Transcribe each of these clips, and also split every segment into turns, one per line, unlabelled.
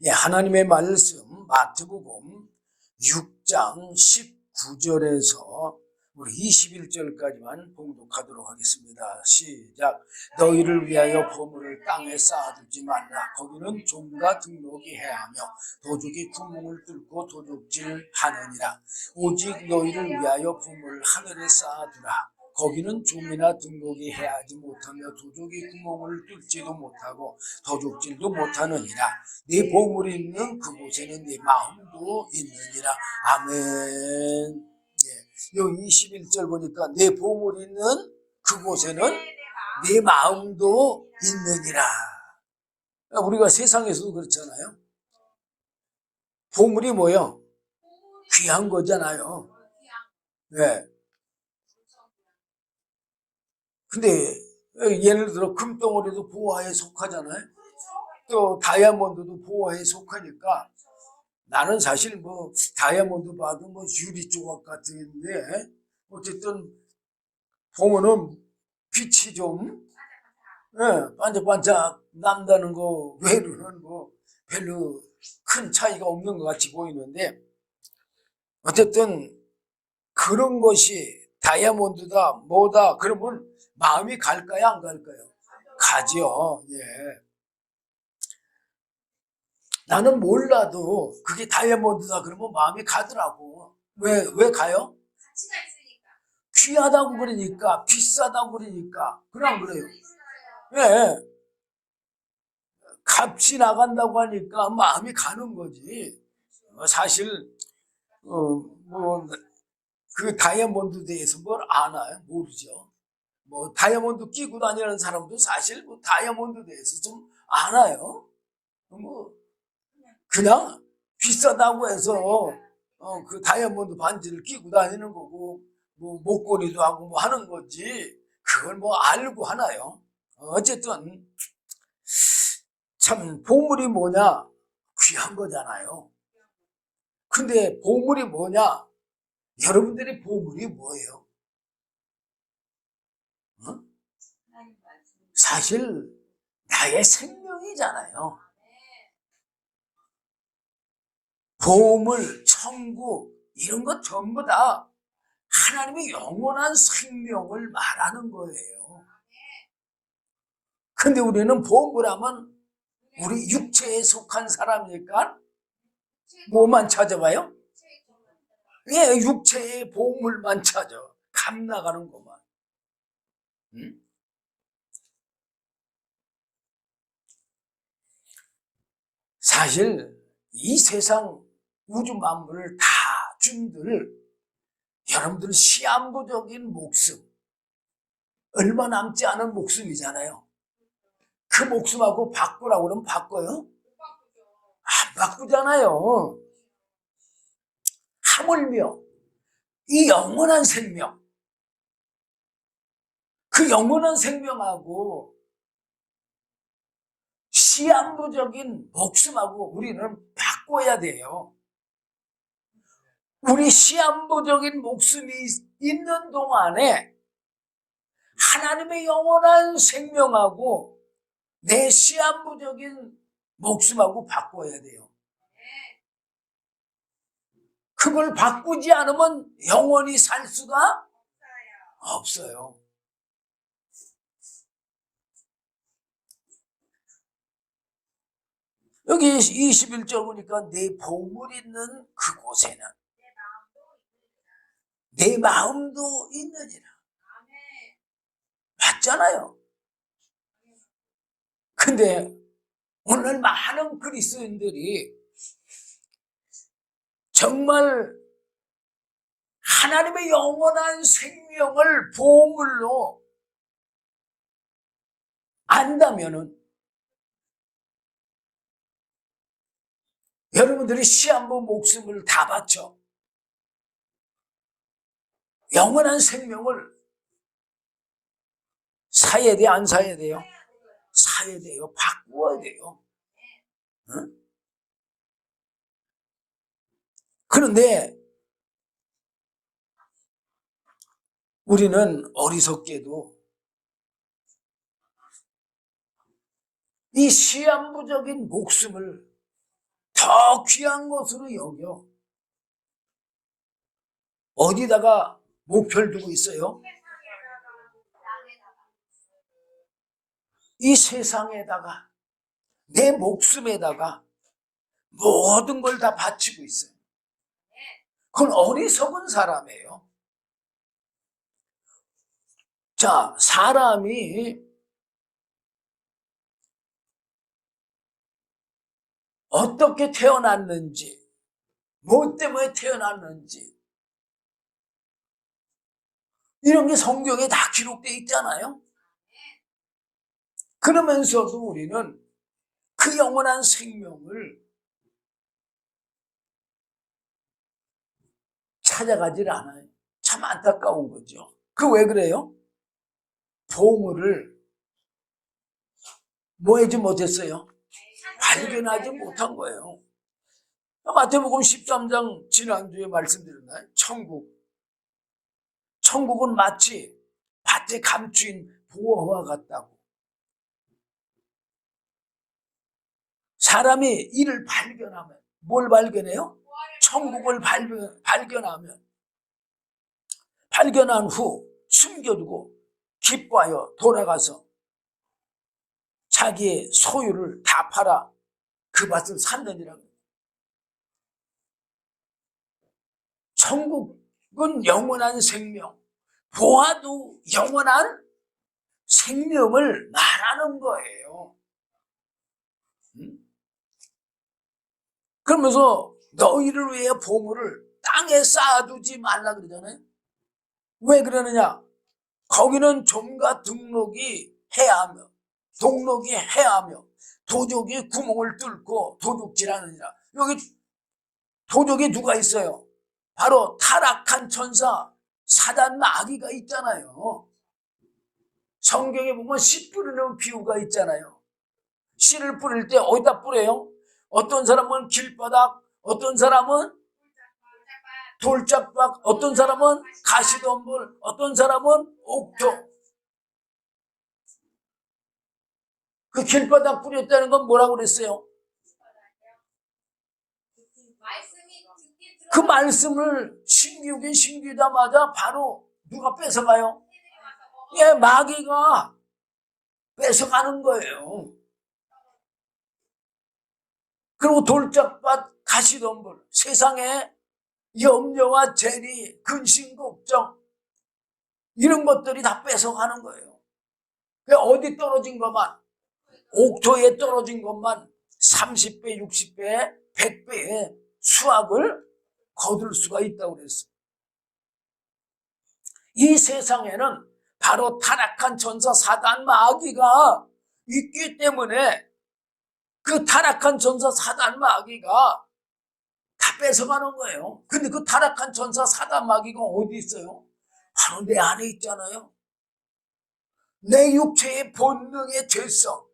예, 하나님의 말씀 마태복음 6장 19절에서 우리 21절까지만 봉독하도록 하겠습니다. 시작. 너희를 위하여 보물을 땅에 쌓아두지 말라. 거기는 좀과 등록이 해하며 도둑이 구멍을 뚫고 도둑질하느니라. 오직 너희를 위하여 보물을 하늘에 쌓아두라. 거기는 좀이나 등록이 해하지 못하며 도둑이 구멍을 뚫지도 못하고 도둑질도 못하느니라. 네 보물이 있는 그곳에는 네 마음도 있느니라. 아멘. 예, 요 21절 보니까 내 보물이 있는 그곳에는 내 마음도 있느니라. 우리가 세상에서도 그렇잖아요. 보물이 뭐요? 귀한 거잖아요. 네. 근데 예를 들어 금덩어리도 보화에 속하잖아요. 또 다이아몬드도 보화에 속하니까 나는 사실 뭐 다이아몬드 봐도 뭐 유리 조각 같은데 어쨌든 보면은 빛이 좀 반짝반짝 난다는 거 외로는 뭐 별로 큰 차이가 없는 것 같이 보이는데 어쨌든 그런 것이 다이아몬드다 뭐다 그러면 마음이 갈까요 안 갈까요? 가죠. 예. 나는 몰라도 그게 다이아몬드다 그러면 마음이 가더라고. 왜 가요? 가치가 있으니까. 귀하다고 그러니까, 비싸다고 그러니까. 그럼 그래요. 예. 값이 나간다고 하니까 마음이 가는 거지. 사실, 그 다이아몬드 대해서 뭘 아나요? 모르죠. 뭐, 다이아몬드 끼고 다니는 사람도 사실 뭐 다이아몬드 대해서 좀 아나요? 뭐, 그냥 비싸다고 해서 그 다이아몬드 반지를 끼고 다니는 거고 뭐 목걸이도 하고 뭐 하는 거지 그걸 뭐 알고 하나요? 어쨌든 참 보물이 뭐냐? 귀한 거잖아요. 근데 보물이 뭐냐? 여러분들의 보물이 뭐예요? 어? 사실 나의 생명이잖아요. 보물, 천국 이런 것 전부 다 하나님의 영원한 생명을 말하는 거예요. 근데 우리는 보물하면 우리 육체에 속한 사람이니까 뭐만 찾아봐요? 예, 육체의 보물만 찾아. 값 나가는 것만. 응? 사실 이 세상 우주 만물을 다 준들 여러분들 시한부적인 목숨 얼마 남지 않은 목숨이잖아요. 그 목숨하고 바꾸라고 그러면 바꿔요? 안 바꾸잖아요. 하물며 이 영원한 생명 그 영원한 생명하고 시한부적인 목숨하고 우리는 바꿔야 돼요. 우리 시한부적인 목숨이 있는 동안에 하나님의 영원한 생명하고 내 시한부적인 목숨하고 바꿔야 돼요. 그걸 바꾸지 않으면 영원히 살 수가 없어요. 여기 21절 보니까 내 보물 있는 그곳에는 내 마음도 있느니라. 맞잖아요. 근데 오늘 많은 그리스도인들이 정말 하나님의 영원한 생명을 보물로 안다면은 여러분들이 시한부 목숨을 다 바쳐 영원한 생명을 사야 돼, 안 사야 돼요? 사야 돼요. 바꾸어야 돼요. 응? 그런데 우리는 어리석게도 이 시한부적인 목숨을 더 귀한 것으로 여겨. 어디다가 목표를 두고 있어요? 이 세상에다가, 내 목숨에다가 모든 걸 다 바치고 있어요. 그건 어리석은 사람이에요. 자, 사람이 어떻게 태어났는지, 뭐 때문에 태어났는지, 이런 게 성경에 다 기록되어 있잖아요. 그러면서도 우리는 그 영원한 생명을 찾아가질 않아요. 참 안타까운 거죠. 그 왜 그래요? 보물을 뭐 하지 못했어요? 발견하지 못한 거예요. 마태복음 13장 지난주에 말씀드렸나요? 천국은 마치 밭에 감추인 보화와 같다고. 사람이 이를 발견하면, 뭘 발견해요? 천국을 발견한 후 숨겨두고 기뻐하여 돌아가서 자기의 소유를 다 팔아 그 밭을 샀느니라고. 천국은 영원한 생명, 보아도 영원한 생명을 말하는 거예요. 그러면서 너희를 위해 보물을 땅에 쌓아두지 말라 그러잖아요. 왜 그러느냐? 거기는 좀과 동록이 해하며 도적이 구멍을 뚫고 도둑질하느니라. 여기 도적이 누가 있어요? 바로 타락한 천사 사단 마귀가 있잖아요. 성경에 보면 씨 뿌리는 비유가 있잖아요. 씨를 뿌릴 때 어디다 뿌려요? 어떤 사람은 길바닥, 어떤 사람은 돌짝박, 어떤 사람은 가시덤불, 어떤 사람은 옥토. 그 길바닥 뿌렸다는 건 뭐라고 그랬어요? 그 말씀을 신기하자마자 바로 누가 뺏어가요? 예, 마귀가 뺏어가는 거예요. 그리고 돌짝밭, 가시덤불, 세상에 염려와 재리, 근심, 걱정, 이런 것들이 다 뺏어가는 거예요. 어디 떨어진 것만, 옥토에 떨어진 것만 30배, 60배, 100배의 수확을 거둘 수가 있다고 그랬어요. 이 세상에는 바로 타락한 천사 사단 마귀가 있기 때문에 그 타락한 천사 사단 마귀가 다 뺏어가는 거예요. 근데 그 타락한 천사 사단 마귀가 어디 있어요? 바로 내 안에 있잖아요. 내 육체의 본능의 죄성.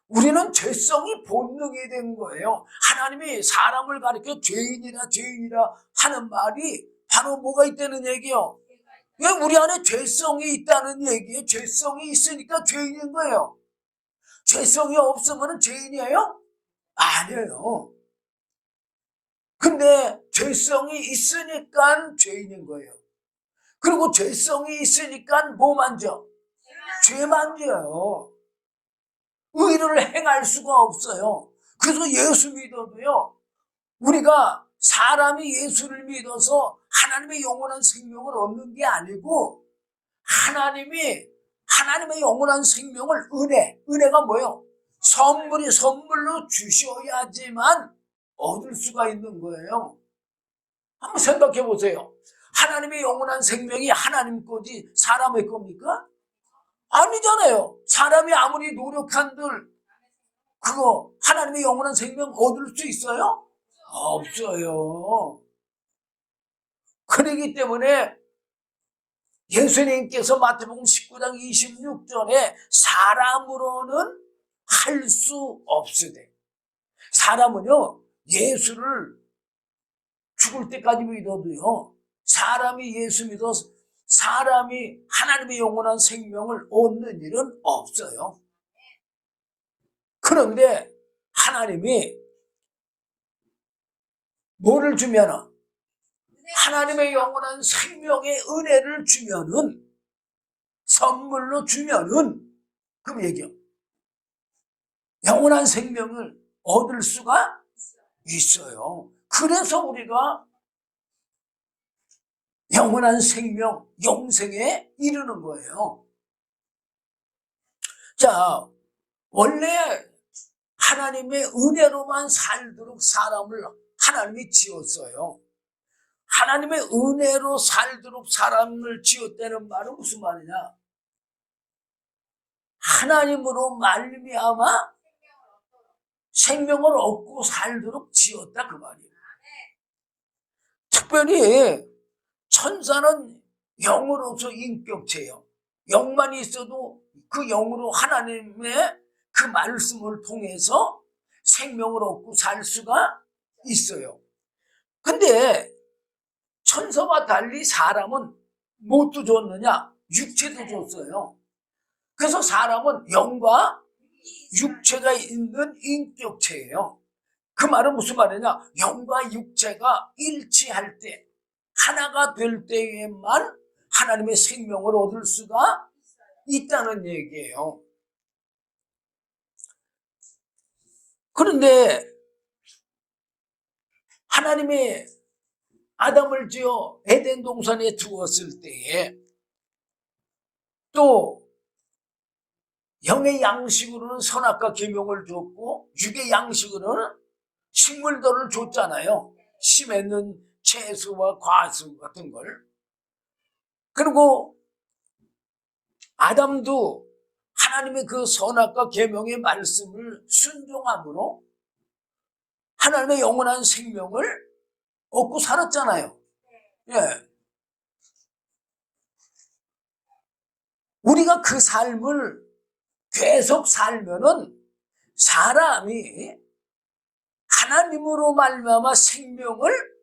우리는 죄성이 본능이 된 거예요. 하나님이 사람을 가리켜 죄인이라 하는 말이 바로 뭐가 있다는 얘기요? 왜 우리 안에 죄성이 있다는 얘기예요. 죄성이 있으니까 죄인인 거예요. 죄성이 없으면 죄인이에요? 아니에요. 근데 죄성이 있으니까 죄인인 거예요. 그리고 죄성이 있으니까 뭐 만져? 죄 만져요. 의를 행할 수가 없어요. 그래서 예수 믿어도요, 우리가 사람이 예수를 믿어서 하나님의 영원한 생명을 얻는 게 아니고 하나님의 영원한 생명을 은혜가 뭐예요? 선물로 주셔야지만 얻을 수가 있는 거예요. 한번 생각해 보세요. 하나님의 영원한 생명이 하나님 거지 사람의 겁니까? 아니잖아요. 사람이 아무리 노력한들 그거 하나님의 영원한 생명 얻을 수 있어요? 없어요. 그렇기 때문에 예수님께서 마태복음 19장 26절에 사람으로는 할 수 없으되, 사람은요 예수를 죽을 때까지 믿어도요, 사람이 예수 믿어서 사람이 하나님의 영원한 생명을 얻는 일은 없어요. 그런데 하나님이 뭐를 주면은 하나님의 영원한 생명의 은혜를 주면은 선물로 주면은 그럼 얘기요. 영원한 생명을 얻을 수가 있어요. 그래서 우리가 영원한 생명, 영생에 이르는 거예요. 자, 원래 하나님의 은혜로만 살도록 사람을 하나님이 지었어요. 하나님의 은혜로 살도록 사람을 지었다는 말은 무슨 말이냐? 하나님으로 말미암아 생명을 얻고 살도록 지었다 그 말이에요. 특별히 천사는 영으로서 인격체예요. 영만 있어도 그 영으로 하나님의 그 말씀을 통해서 생명을 얻고 살 수가 있어요. 근데 천사와 달리 사람은 무엇도 줬느냐? 육체도 줬어요. 그래서 사람은 영과 육체가 있는 인격체예요. 그 말은 무슨 말이냐? 영과 육체가 일치할 때, 하나가 될 때에만 하나님의 생명을 얻을 수가 있다는 얘기예요. 그런데 하나님의 아담을 지어 에덴 동산에 두었을 때에 또 영의 양식으로는 선악과 계명을 줬고 육의 양식으로는 식물들을 줬잖아요. 씨 맺는 채소와 과수 같은 걸. 그리고 아담도 하나님의 그 선악과 계명의 말씀을 순종함으로 하나님의 영원한 생명을 얻고 살았잖아요. 예. 우리가 그 삶을 계속 살면은 사람이 하나님으로 말미암아 생명을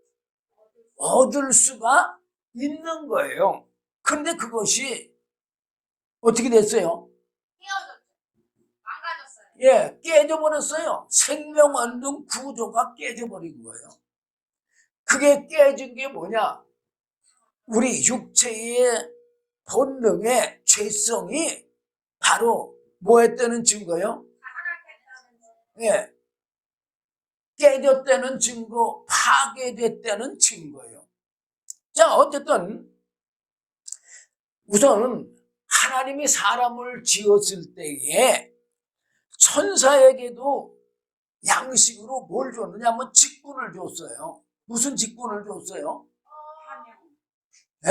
얻을 수가 있는 거예요. 그런데 그것이 어떻게 됐어요?
망가졌어요.
예, 깨져버렸어요. 생명 얻는 구조가 깨져버린 거예요. 그게 깨진 게 뭐냐? 우리 육체의 본능의 죄성이 바로 뭐 했다는 증거요? 예. 깨졌다는 증거, 파괴됐다는 증거예요. 자, 어쨌든 우선은 하나님이 사람을 지었을 때에 천사에게도 양식으로 뭘 줬느냐 하면 직분을 줬어요. 무슨 직분을 줬어요? 예?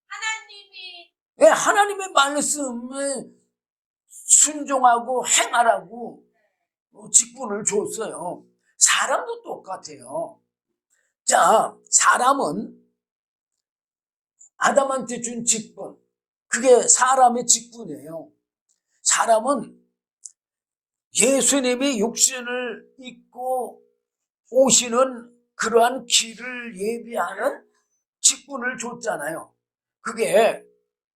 하나님이
예, 하나님의 말씀에 순종하고 행하라고 직분을 줬어요. 사람도 똑같아요. 자, 사람은 아담한테 준 직분, 그게 사람의 직분이에요. 사람은 예수님이 육신을 입고 오시는 그러한 길을 예비하는 직분을 줬잖아요. 그게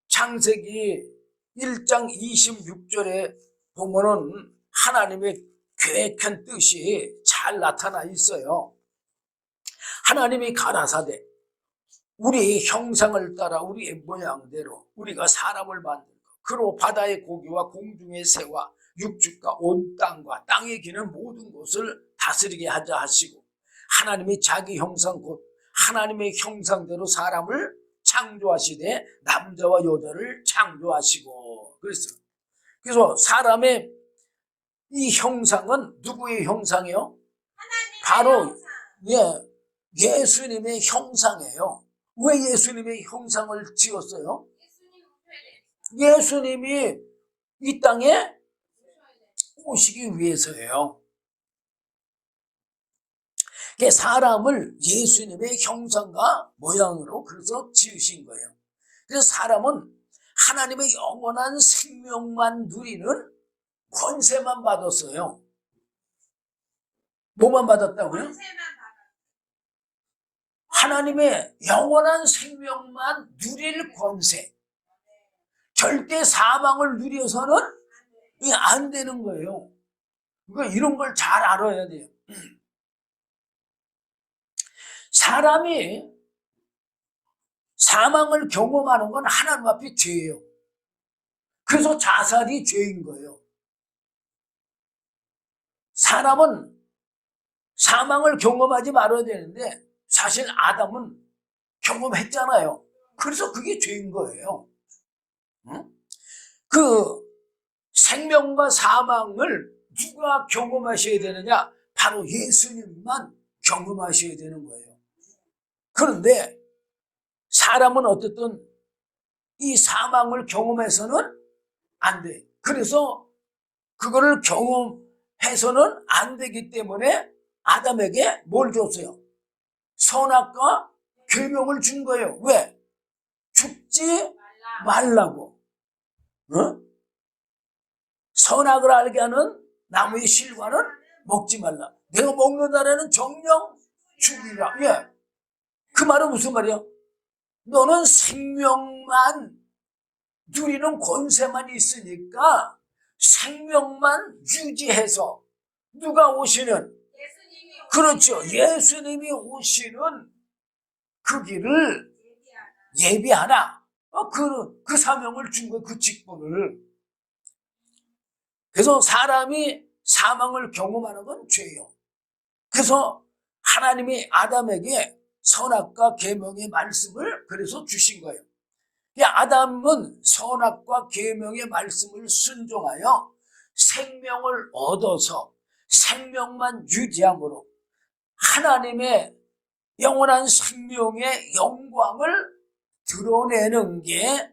창세기 1장 26절에 보면은 하나님의 계획한 뜻이 잘 나타나 있어요. 하나님이 가라사대 우리 형상을 따라 우리의 모양대로 우리가 사람을 만들고 그로 바다의 고기와 공중의 새와 육축과 온 땅과 땅에 기는 모든 것을 다스리게 하자 하시고 하나님이 자기 형상 곧 하나님의 형상대로 사람을 창조하시되 남자와 여자를 창조하시고 그랬어요. 그래서 사람의 이 형상은 누구의 형상이에요? 바로 예수님의 형상이에요. 왜 예수님의 형상을 지었어요? 예수님이 이 땅에 오시기 위해서예요. 사람을 예수님의 형상과 모양으로 그래서 지으신 거예요. 그래서 사람은 하나님의 영원한 생명만 누리는 권세만 받았어요. 뭐만 받았다고요? 하나님의 영원한 생명만 누릴 권세. 절대 사망을 누려서는 안 되는 거예요. 그러니까 이런 걸 잘 알아야 돼요. 사람이 사망을 경험하는 건 하나님 앞에 죄예요. 그래서 자살이 죄인 거예요. 사람은 사망을 경험하지 말아야 되는데 사실 아담은 경험했잖아요. 그래서 그게 죄인 거예요. 응? 그 생명과 사망을 누가 경험하셔야 되느냐? 바로 예수님만 경험하셔야 되는 거예요. 그런데 사람은 어쨌든 이 사망을 경험해서는 안 돼. 그래서 그거를 경험해서는 안 되기 때문에 아담에게 뭘 줬어요? 선악과 계명을 준 거예요. 왜? 죽지 말라고. 어? 선악을 알게 하는 나무의 실과는 먹지 말라. 내가 먹는 날에는 정령 죽이라. 예. 그 말은 무슨 말이야? 너는 생명만 누리는 권세만 있으니까 생명만 유지해서 누가 오시는, 그렇죠, 예수님이 오시는 그 길을 예비하라. 그 사명을 준 거예요. 그 직분을. 그래서 사람이 사망을 경험하는 건 죄예요. 그래서 하나님이 아담에게 선악과 계명의 말씀을 그래서 주신 거예요. 아담은 선악과 계명의 말씀을 순종하여 생명을 얻어서 생명만 유지함으로 하나님의 영원한 생명의 영광을 드러내는 게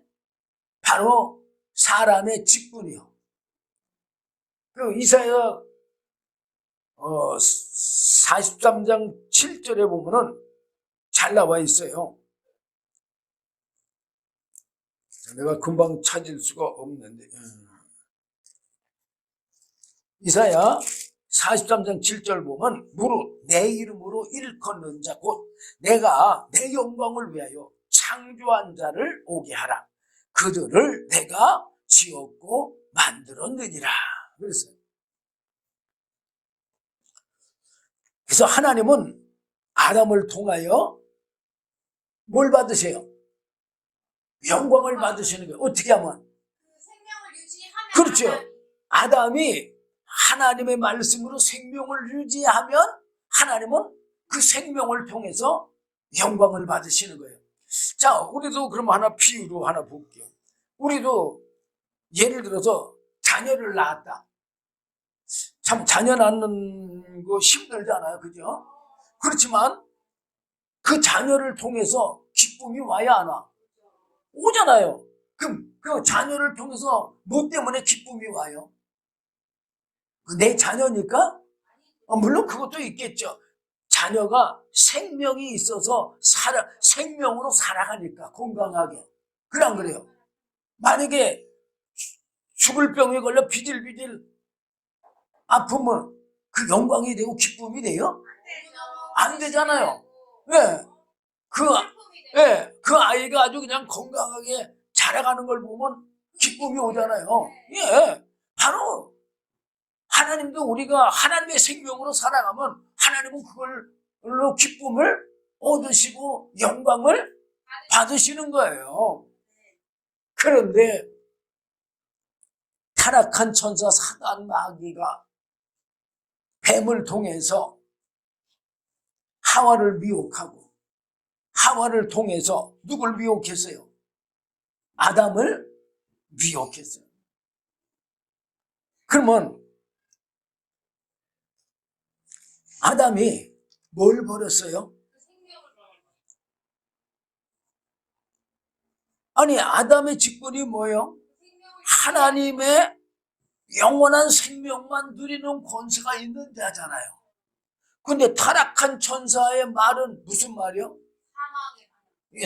바로 사람의 직분이요. 그 이사야 43장 7절에 보면은 잘 나와 있어요. 내가 금방 찾을 수가 없는데. 이사야 43장 7절 보면 무릇 내 이름으로 일컫는 자 곧 내가 내 영광을 위하여 창조한 자를 오게 하라. 그들을 내가 지었고 만들었느니라. 그랬어요. 그래서 하나님은 아담을 통하여 뭘 받으세요? 영광을 받으시는 거예요. 어떻게 하면?
생명을 유지하면.
그렇죠. 아담이 하나님의 말씀으로 생명을 유지하면 하나님은 그 생명을 통해서 영광을 받으시는 거예요. 자, 우리도 그럼 하나 비유로 하나 볼게요. 우리도 예를 들어서 자녀를 낳았다. 참 자녀 낳는 거 힘들잖아요. 그죠? 그렇지만 그 자녀를 통해서 기쁨이 와야 안 와? 오잖아요. 그럼 그 자녀를 통해서 뭐 때문에 기쁨이 와요? 내 자녀니까? 물론 그것도 있겠죠. 자녀가 생명이 있어서 생명으로 살아가니까 건강하게. 그래 안 그래요? 만약에 죽을 병에 걸려 비질비질 아프면 그 영광이 되고 기쁨이 돼요? 안 되잖아요. 예. 그 아이가 아주 그냥 건강하게 자라가는 걸 보면 기쁨이 오잖아요. 예. 바로 하나님도 우리가 하나님의 생명으로 살아가면 하나님은 그걸로 기쁨을 얻으시고 영광을 받으시는 거예요. 그런데 타락한 천사 사단 마귀가 뱀을 통해서 하와를 미혹하고 하와를 통해서 누굴 미혹했어요? 아담을 미혹했어요. 그러면 아담이 뭘 버렸어요? 아니, 아담의 직분이 뭐예요? 하나님의 영원한 생명만 누리는 권세가 있는 자잖아요. 근데 타락한 천사의 말은 무슨 말이요?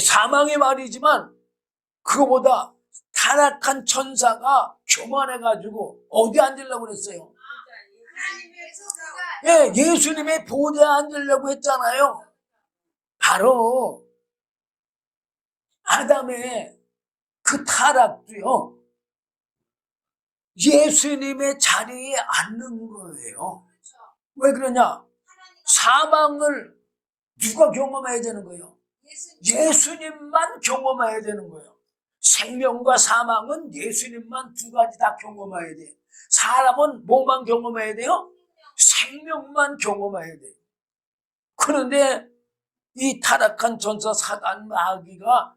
사망의 말이지만 그거보다 타락한 천사가 교만해가지고 어디 앉으려고 그랬어요? 예, 예수님의 보좌에 앉으려고 했잖아요. 바로 아담의 그 타락도요, 예수님의 자리에 앉는 거예요.
그렇죠.
왜 그러냐?
하나님
사망을 누가 경험해야 되는 거예요?
예수님
예수님만 경험해야 되는 거예요. 생명과 사망은 예수님만 두 가지 다 경험해야 돼. 사람은 뭐만 경험해야 돼요? 생명만 경험해야 돼. 그런데 이 타락한 전사 사단 마귀가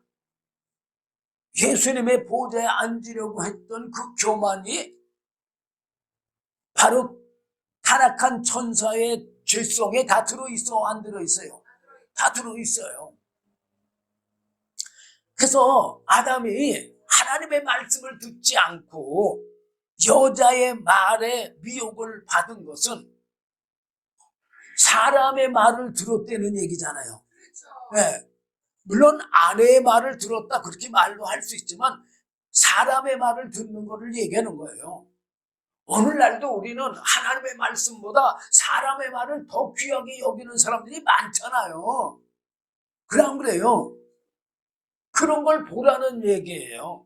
예수님의 보좌에 앉으려고 했던 그 교만이 바로 타락한 천사의 죄성에 다 들어있어, 안 들어있어요? 다 들어있어요. 그래서 아담이 하나님의 말씀을 듣지 않고 여자의 말에 미혹을 받은 것은 사람의 말을 들었다는 얘기잖아요. 네. 물론 아내의 말을 들었다 그렇게 말도 할 수 있지만 사람의 말을 듣는 것을 얘기하는 거예요. 오늘날도 우리는 하나님의 말씀보다 사람의 말을 더 귀하게 여기는 사람들이 많잖아요. 그래 안 그래요? 그런 걸 보라는 얘기예요.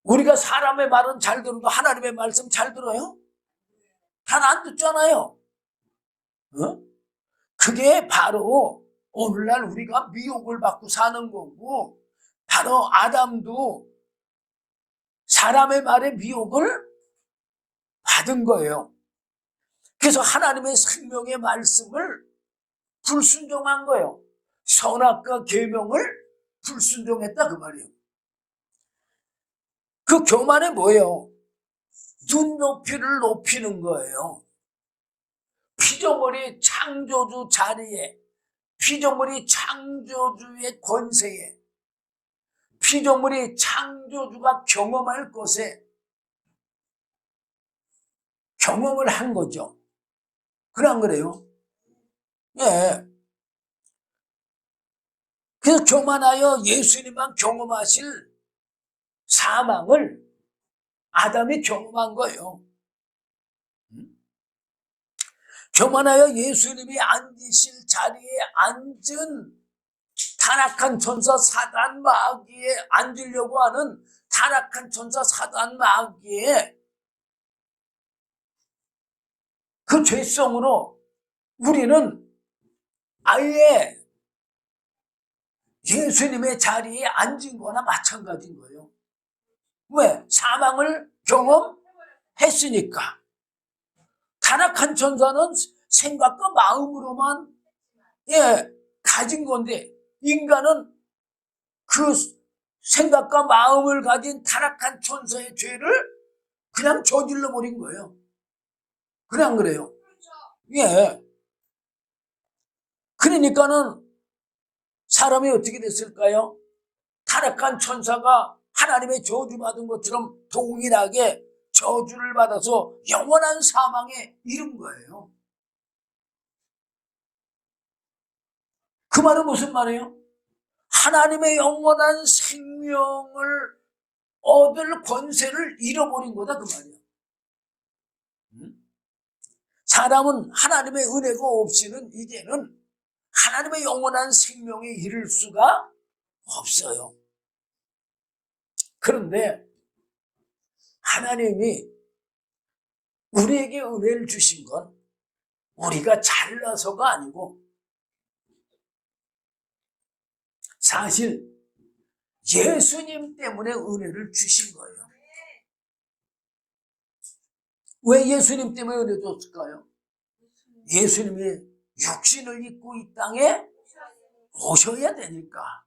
우리가 사람의 말은 잘 들어도 하나님의 말씀 잘 들어요? 잘 안 듣잖아요. 그게 바로 오늘날 우리가 미혹을 받고 사는 거고, 바로 아담도 사람의 말에 미혹을 받은 거예요. 그래서 하나님의 생명의 말씀을 불순종한 거예요. 선악과 계명을 불순종했다 그 말이에요. 그 교만이 뭐예요? 눈높이를 높이는 거예요. 피조물이 창조주 자리에, 피조물이 창조주의 권세에, 피조물이 창조주가 경험할 것에 경험을 한 거죠. 그래 안 그래요? 예. 그래서 교만하여 예수님만 경험하실 사망을 아담이 경험한 거예요. 교만하여 예수님이 앉으실 자리에 앉은 타락한 천사 사단 마귀에 앉으려고 하는 타락한 천사 사단 마귀의 그 죄성으로 우리는 아예 예수님의 자리에 앉은 거나 마찬가지인 거예요. 왜? 사망을 경험했으니까. 타락한 천사는 생각과 마음으로만 가진 건데, 인간은 그 생각과 마음을 가진 타락한 천사의 죄를 그냥 저질러 버린 거예요. 그래 안 그래요? 예. 그러니까는 사람이 어떻게 됐을까요? 타락한 천사가 하나님의 저주받은 것처럼 동일하게 저주를 받아서 영원한 사망에 이른 거예요. 그 말은 무슨 말이에요? 하나님의 영원한 생명을 얻을 권세를 잃어버린 거다 그 말이에요. 사람은 하나님의 은혜가 없이는 이제는 하나님의 영원한 생명에 이를 수가 없어요. 그런데 하나님이 우리에게 은혜를 주신 건 우리가 잘나서가 아니고 사실 예수님 때문에 은혜를 주신 거예요. 왜 예수님 때문에 은혜 줬을까요? 예수님이 육신을 입고 이 땅에 오셔야 되니까.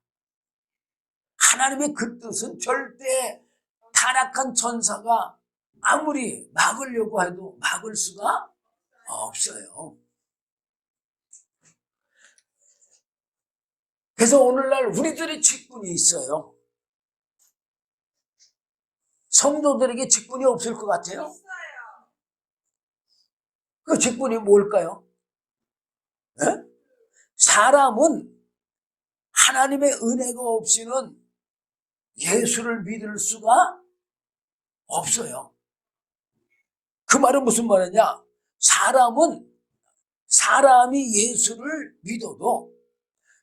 하나님의 그 뜻은 절대 타락한 천사가 아무리 막으려고 해도 막을 수가 없어요. 그래서 오늘날 우리들의 직분이 있어요. 성도들에게 직분이 없을 것 같아요? 그 직분이 뭘까요? 네? 사람은 하나님의 은혜가 없이는 예수를 믿을 수가 없어요. 그 말은 무슨 말이냐? 사람이 예수를 믿어도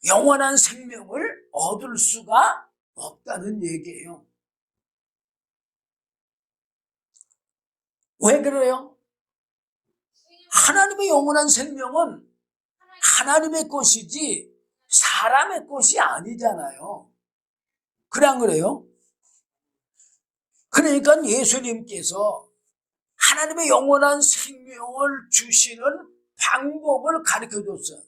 영원한 생명을 얻을 수가 없다는 얘기예요. 왜 그래요? 하나님의 영원한 생명은 하나님의 것이지 사람의 것이 아니잖아요. 그래 안 그래요? 그러니까 예수님께서 하나님의 영원한 생명을 주시는 방법을 가르쳐줬어요.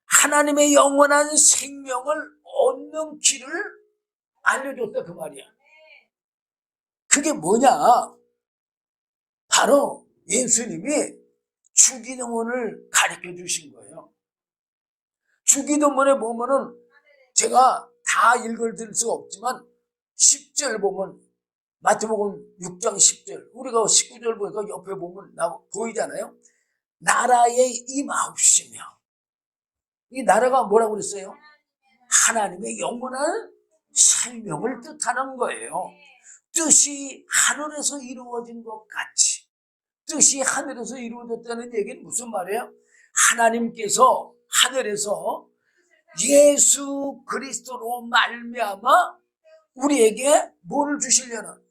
하나님의 영원한 생명을 얻는 길을 알려줬다 그 말이야. 그게 뭐냐? 바로 예수님이 주기도문을 가르쳐 주신 거예요. 주기도문에 보면은 제가 다 읽어드릴 수가 없지만 10절 보면 마태복음 6장 10절 우리가 19절 보니까 옆에 보면 보이잖아요. 나라에 임하옵시며 이 나라가 뭐라고 그랬어요? 하나님의 영원한 생명을 뜻하는 거예요. 뜻이 하늘에서 이루어진 것 같이 뜻이 하늘에서 이루어졌다는 얘기는 무슨 말이에요? 하나님께서 하늘에서 예수 그리스도로 말미암아 우리에게 뭐를 주시려는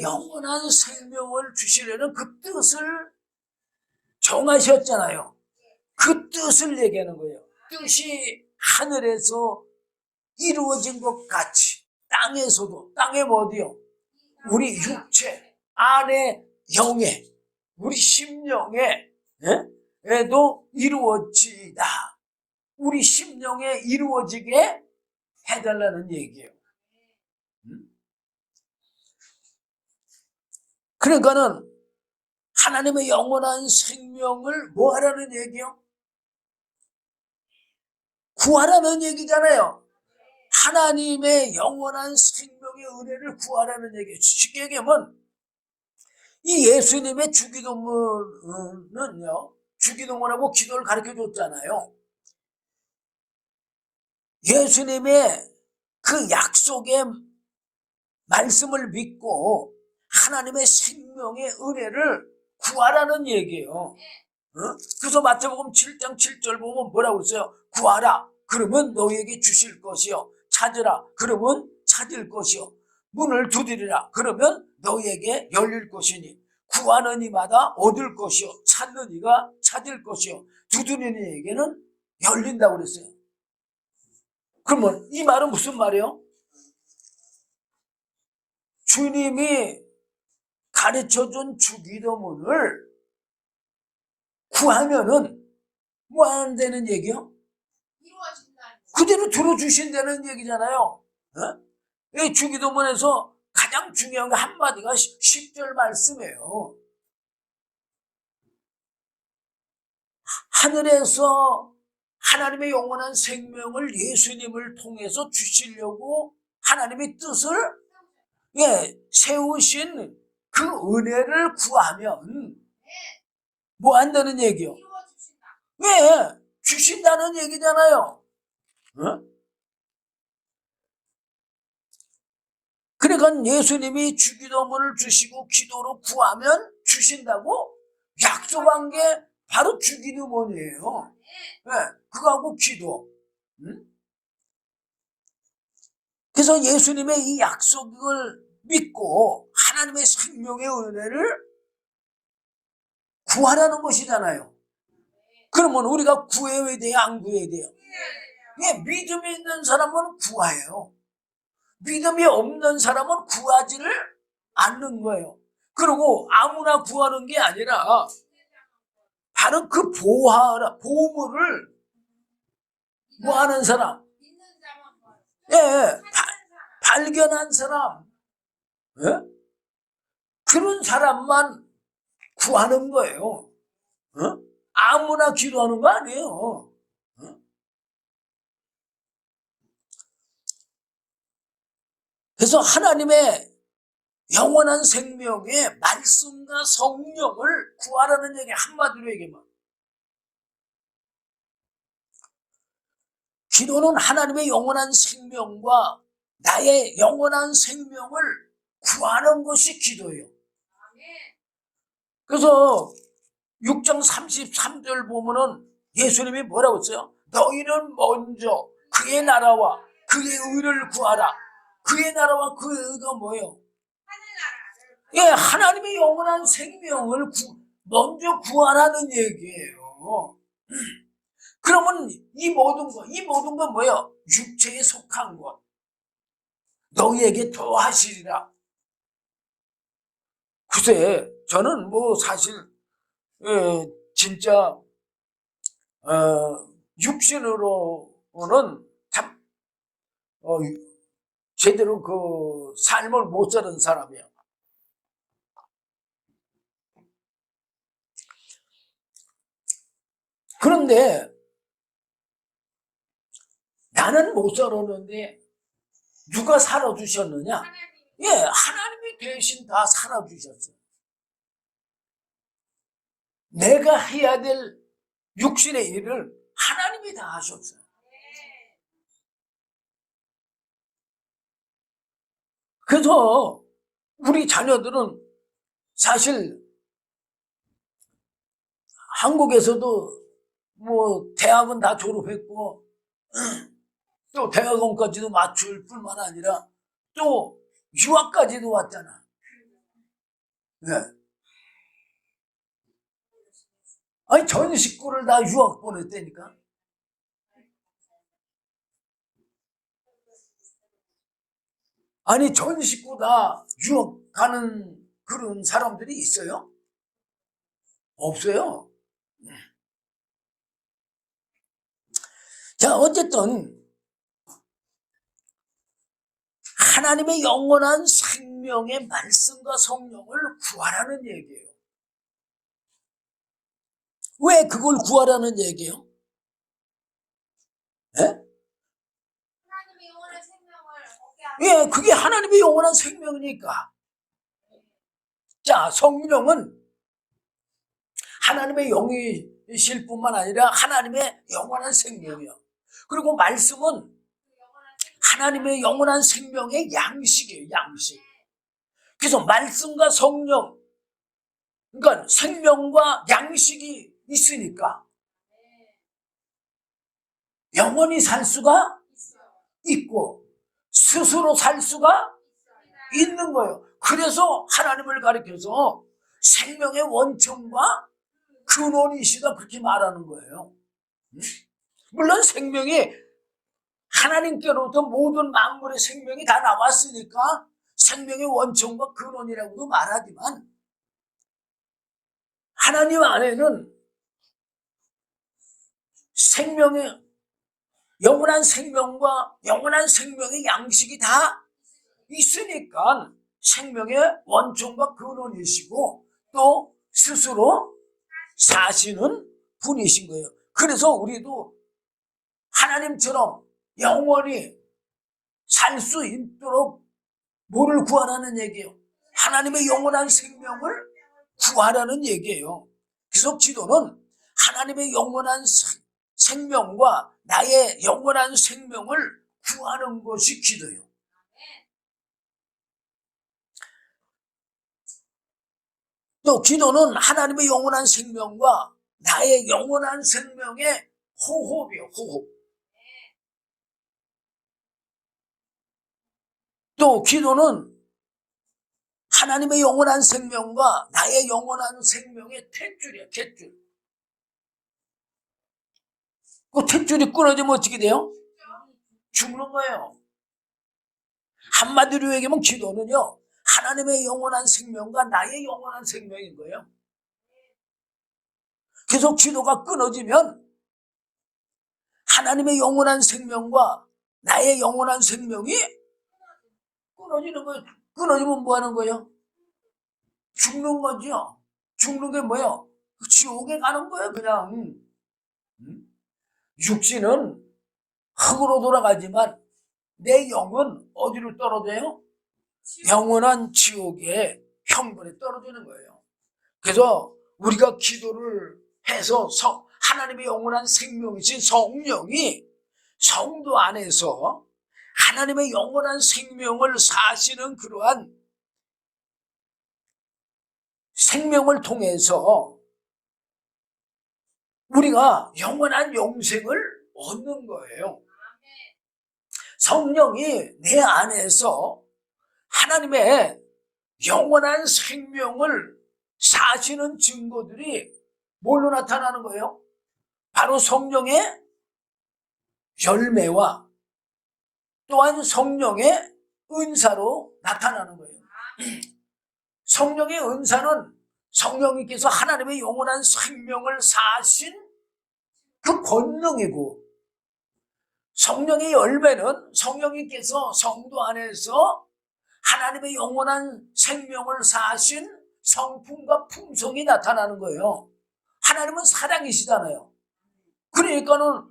영원한 생명을 주시려는 그 뜻을 정하셨잖아요. 그 뜻을 얘기하는 거예요. 뜻이 하늘에서 이루어진 것 같이 땅에서도 땅에 뭐 어디요? 우리 육체 안에 영에 우리 심령에 에도 이루어지다. 우리 심령에 이루어지게 해달라는 얘기예요. 그러니까는 하나님의 영원한 생명을 뭐 하라는 얘기요? 구하라는 얘기잖아요. 하나님의 영원한 생명의 은혜를 구하라는 얘기예요. 쉽게 얘기하면 이 예수님의 주기도문은요. 주기도문하고 기도를 가르쳐 줬잖아요. 예수님의 그 약속의 말씀을 믿고 하나님의 생명의 은혜를 구하라는 얘기예요. 그래서 마태복음 7장 7절 보면 뭐라고 그랬어요? 구하라. 그러면 너희에게 주실 것이요. 찾으라. 그러면 찾을 것이요. 문을 두드리라. 그러면 너희에게 열릴 것이니 구하는 이마다 얻을 것이요. 찾는 이가 찾을 것이요. 두드리는 이에게는 열린다고 그랬어요. 그러면 이 말은 무슨 말이에요? 주님이 가르쳐준 주기도문을 구하면은 뭐 안 되는 얘기요? 그대로 들어주신다는 얘기잖아요. 이 주기도문에서 가장 중요한 게 한마디가 10절 말씀이에요. 하늘에서 하나님의 영원한 생명을 예수님을 통해서 주시려고 하나님의 뜻을 세우신 그 은혜를 구하면 뭐 한다는 얘기요? 왜? 주신다는 얘기잖아요. 그러니까 예수님이 주기도문을 주시고 기도로 구하면 주신다고 약속한 게 바로 주기도문이에요. 그거하고 기도. 그래서 예수님의 이 약속을 믿고 하나님의 생명의 은혜를 구하라는 것이잖아요. 그러면 우리가 구해야 돼요? 안 구해야 돼요? 믿음이 있는 사람은 구해요. 믿음이 없는 사람은 구하지를 않는 거예요. 그리고 아무나 구하는 게 아니라 바로 그 보물을 구하는 사람, 발견한 사람, 그런 사람만 구하는 거예요. 아무나 기도하는 거 아니에요. 그래서 하나님의 영원한 생명의 말씀과 성령을 구하라는 얘기 한마디로 얘기하면 기도는 하나님의 영원한 생명과 나의 영원한 생명을 구하는 것이 기도예요. 그래서 6장 33절 보면은 예수님이 뭐라고 했어요? 너희는 먼저 그의 나라와 그의 의를 구하라. 그의 나라와 그의 의가 뭐예요? 예, 하나님의 영원한 생명을 먼저 구하라는 얘기예요. 그러면 이 모든 건 뭐예요? 육체에 속한 것. 너희에게 더하시리라. 글쎄, 저는 뭐 사실, 진짜, 육신으로는 참, 제대로 그 삶을 못 사는 사람이에요. 그런데 나는 못 살았는데 누가 살아주셨느냐? 예, 하나님이 대신 다 살아주셨어요. 내가 해야 될 육신의 일을 하나님이 다 하셨어요. 그래서 우리 자녀들은 사실 한국에서도 뭐 대학은 다 졸업했고 또 대학원까지도 맞출 뿐만 아니라 또 유학까지도 왔잖아. 네. 아니 전 식구를 다 유학 보냈다니까. 아니 전 식구 다 유학 가는 그런 사람들이 있어요? 없어요. 자, 어쨌든 하나님의 영원한 생명의 말씀과 성령을 구하라는 얘기예요. 왜 그걸 구하라는 얘기예요? 예?
하나님의 영원한 생명을 얻게 하는
예, 그게 하나님의 영원한 생명이니까. 자, 성령은 하나님의 영이실 뿐만 아니라 하나님의 영원한 생명이요. 그리고 말씀은
영원한 생명.
하나님의 영원한 생명의 양식이에요, 양식. 그래서 말씀과 성령, 그러니까 생명과 양식이 있으니까 영원히 살 수가 있고 스스로 살 수가 있는 거예요. 그래서 하나님을 가리켜서 생명의 원천과 근원이시다 그렇게 말하는 거예요. 물론 생명이 하나님께로부터 모든 만물의 생명이 다 나왔으니까 생명의 원천과 근원이라고도 말하지만 하나님 안에는 생명의 영원한 생명과 영원한 생명의 양식이 다 있으니까 생명의 원천과 근원이시고 또 스스로 사시는 분이신 거예요. 그래서 우리도 하나님처럼 영원히 살 수 있도록 뭐를 구하라는 얘기예요? 하나님의 영원한 생명을 구하라는 얘기예요. 그래서 기도는 하나님의 영원한 생명과 나의 영원한 생명을 구하는 것이 기도예요. 또 기도는 하나님의 영원한 생명과 나의 영원한 생명의 호흡이에요. 호흡. 또 기도는 하나님의 영원한 생명과 나의 영원한 생명의 탯줄이에요. 탯줄. 그 탯줄이 끊어지면 어떻게 돼요? 죽는 거예요. 한마디로 얘기하면 기도는요, 하나님의 영원한 생명과 나의 영원한 생명인 거예요. 계속 기도가 끊어지면 하나님의 영원한 생명과 나의 영원한 생명이 끊어지는 거예요. 끊어지면 뭐 하는 거예요? 죽는 거죠. 죽는 게 뭐예요? 지옥에 가는 거예요, 그냥. 육신은 흙으로 돌아가지만 내 영은 어디로 떨어져요? 영원한 지옥의 형벌에 떨어지는 거예요. 그래서 우리가 기도를 해서 하나님의 영원한 생명이신 성령이 성도 안에서 하나님의 영원한 생명을 사시는 그러한 생명을 통해서 우리가 영원한 영생을 얻는 거예요. 성령이 내 안에서 하나님의 영원한 생명을 사시는 증거들이 뭘로 나타나는 거예요? 바로 성령의 열매와 또한 성령의 은사로 나타나는 거예요. 성령의 은사는 성령님께서 하나님의 영원한 생명을 사신 그 권능이고, 성령의 열매는 성령님께서 성도 안에서 하나님의 영원한 생명을 사신 성품과 품성이 나타나는 거예요. 하나님은 사랑이시잖아요. 그러니까는